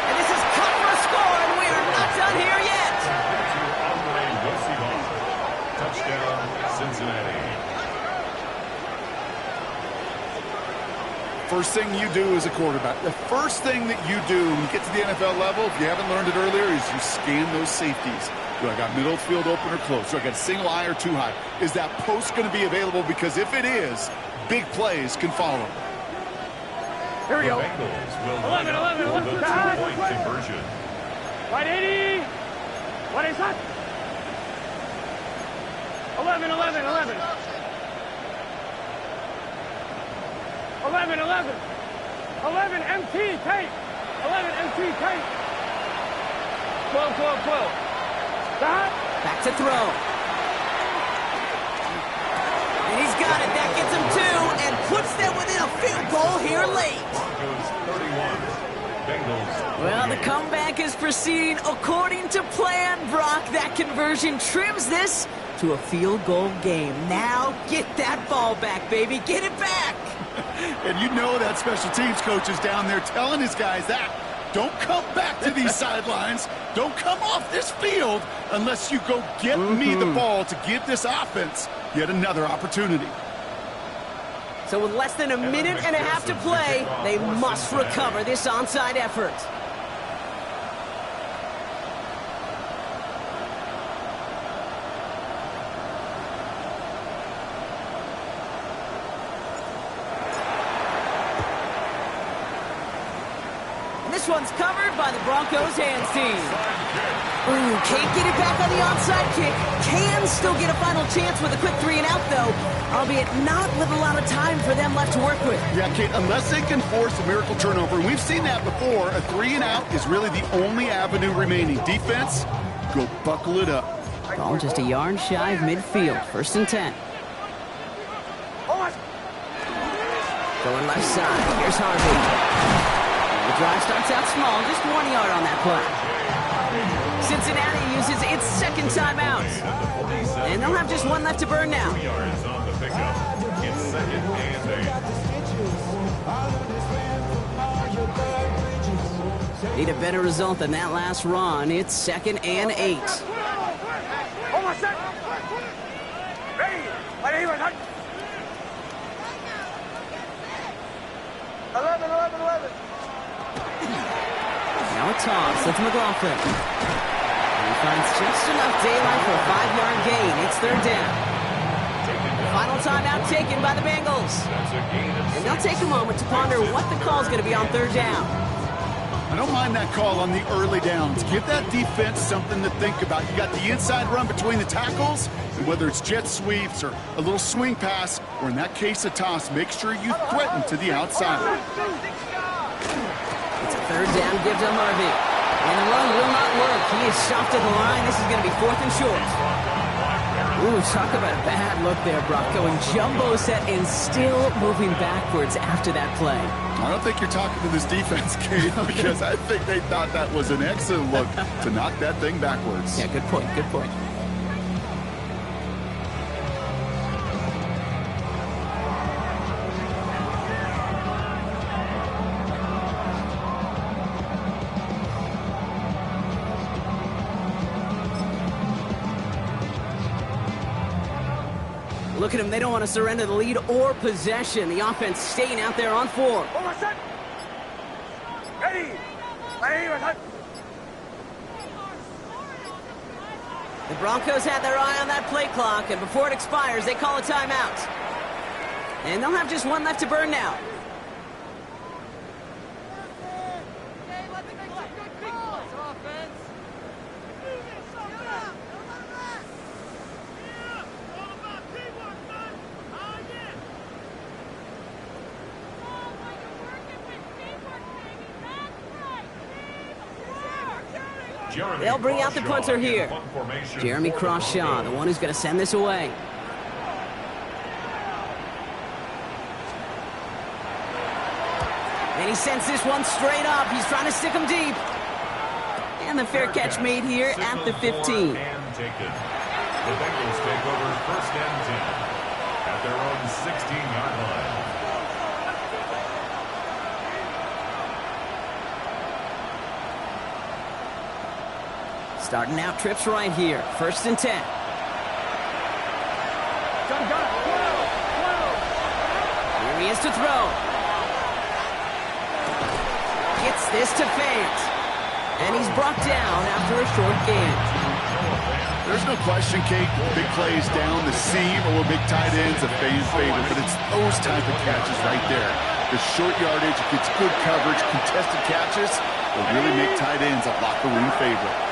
And this is cut for a score, and we are not done here yet. Touchdown, Cincinnati. First thing you do as a quarterback, the first thing that you do when you get to the NFL level, if you haven't learned it earlier, is you scan those safeties. Do I got middle field open or close? Do I got single high or 2 high? Is that post going to be available? Because if it is, big plays can follow. Here we go. The Bengals will line up for the 2-point conversion. 180. What is that? 11. 11 MT tape. 11 MT tape. 12. Back to throw. And he's got it. That gets him 2 and puts them within a field goal here late. Broncos 31. Bengals. Well, the comeback is proceeding according to plan, Brock. That conversion trims this to a field goal game. Now get that ball back, baby. Get it back. And you know that special teams coach is down there telling his guys that. Don't come back to these sidelines. Don't come off this field unless you go get me the ball to give this offense yet another opportunity. So with less than a minute and a half to play, they must recover this onside effort. This one's covered by the Broncos hands team. Ooh, can't get it back on the onside kick. Can still get a final chance with a quick 3-and-out, though, albeit not with a lot of time for them left to work with. Yeah, Kate, unless they can force a miracle turnover, and we've seen that before, a 3-and-out is really the only avenue remaining. Defense, go buckle it up. Ball just a yard shy of midfield. 1st and 10. Going left side. Here's Harvey. The drive starts out small, just 1 yard on that play. Cincinnati uses its 2nd timeout. And they'll have just 1 left to burn now. 2 yards on the pickup. It's 2nd and 8. Need a better result than that last run. It's 2nd and 8. Now a Whistle to McLaughlin. And he finds just enough daylight for a 5-yard gain. It's third down. Final timeout taken by the Bengals. And they'll take a moment to ponder what the call is going to be on third down. I don't mind that call on the early downs. Give that defense something to think about. You got the inside run between the tackles, and whether it's jet sweeps or a little swing pass, or in that case a toss, make sure you threaten to the outside. It's a third down give to Harvey. And the run will not work. He is stopped at the line. This is going to be 4th and short. Ooh, talk about a bad look there, Brock. Going jumbo set and still moving backwards after that play. I don't think you're talking to this defense, Kate, because I think they thought that was an excellent look to knock that thing backwards. Yeah, good point, good point. Look at them. They don't want to surrender the lead or possession. The offense staying out there on 4. The Broncos had their eye on that play clock, and before it expires, they call a timeout. And they'll have just one left to burn now. They'll bring out the punter here. Jeremy Crawshaw, the one who's going to send this away. And he sends this one straight up. He's trying to stick him deep. And the fair catch made here at the 15. The Bengals take over 1st and 10 at their own 16-yard line. Starting out trips right here. 1st and 10. Here he is to throw. Gets this to Fant. And he's brought down after a short gain. There's no question, Kate, big plays down the seam or big tight ends, a fan favorite, but it's those type of catches right there. The short yardage, gets good coverage, contested catches will really make tight ends a locker room favorite.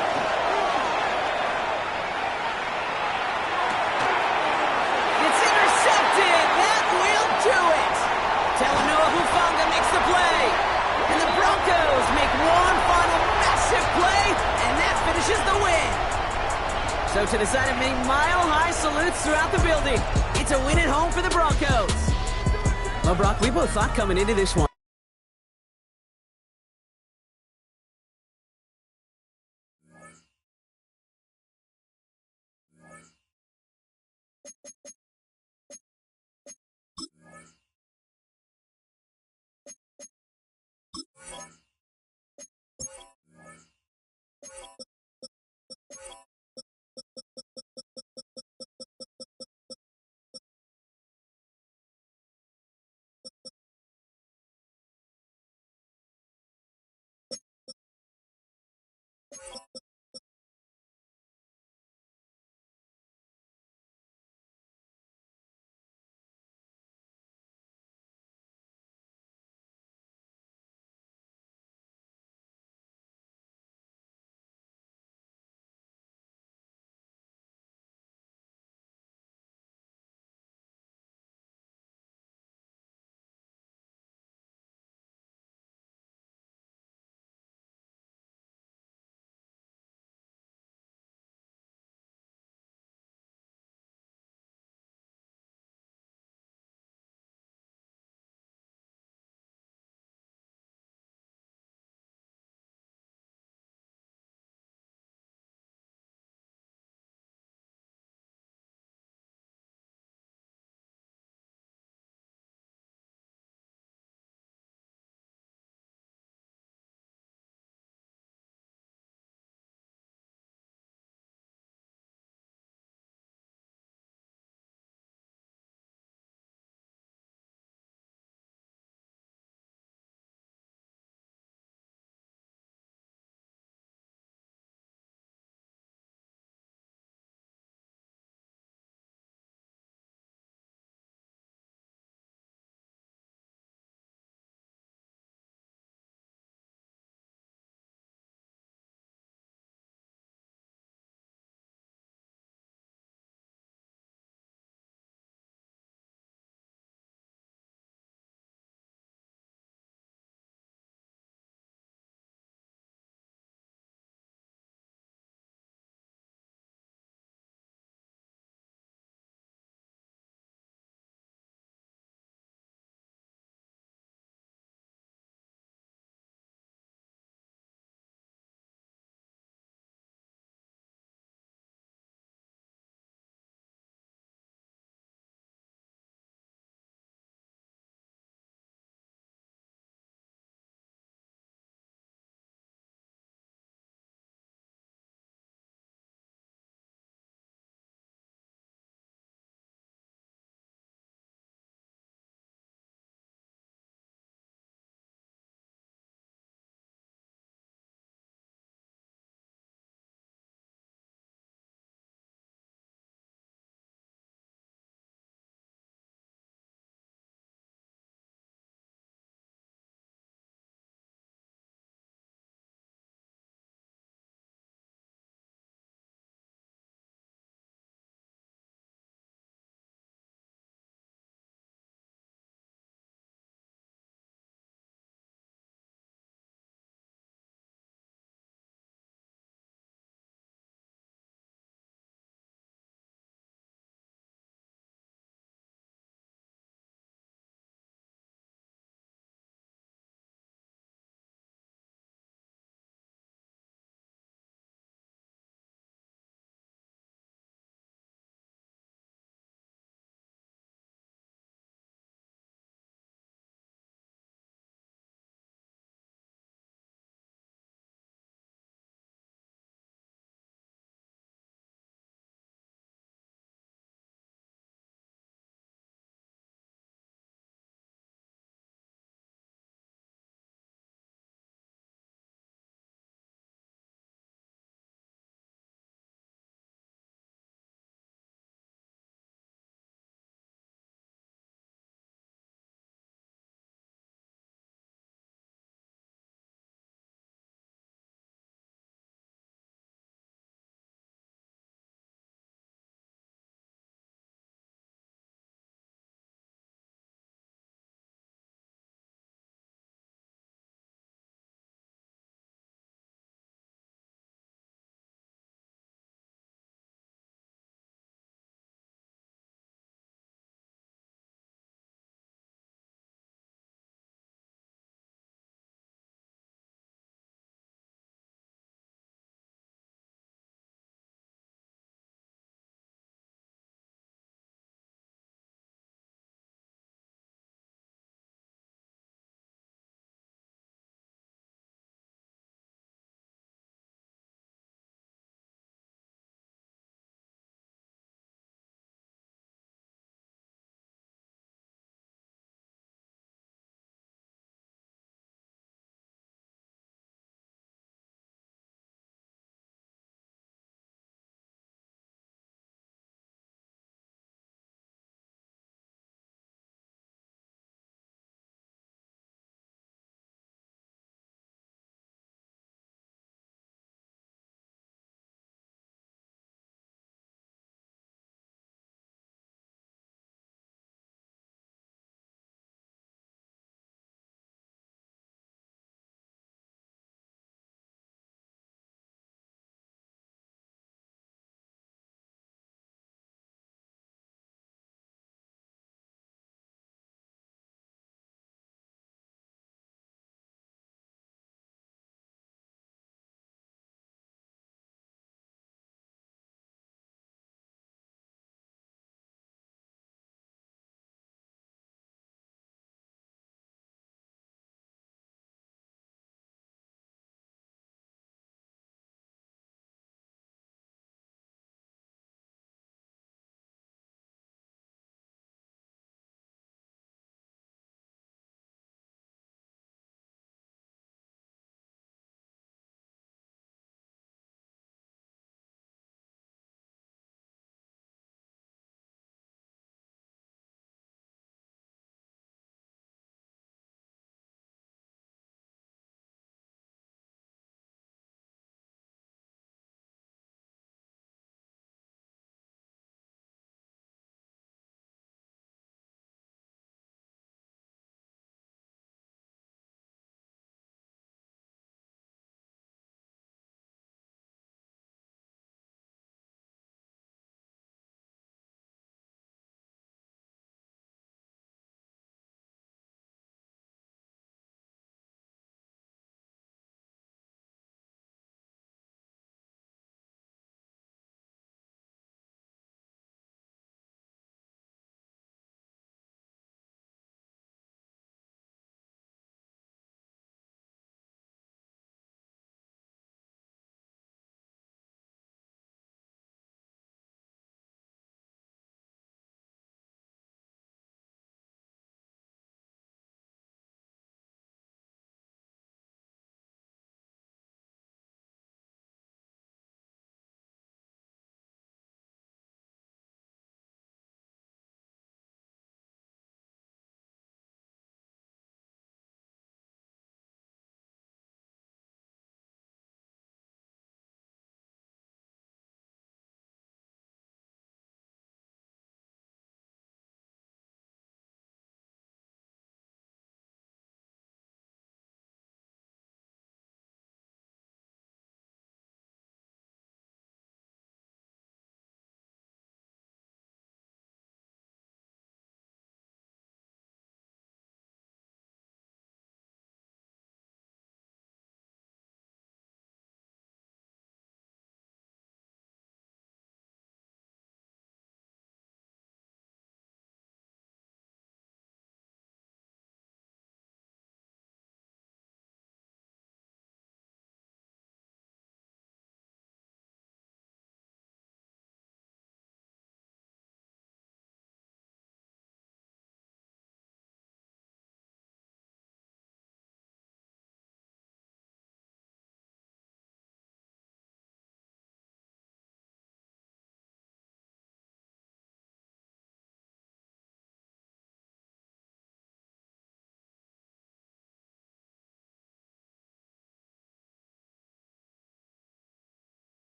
So to the side of many mile-high salutes throughout the building, it's a win at home for the Broncos. Well, Brock, we both thought coming into this one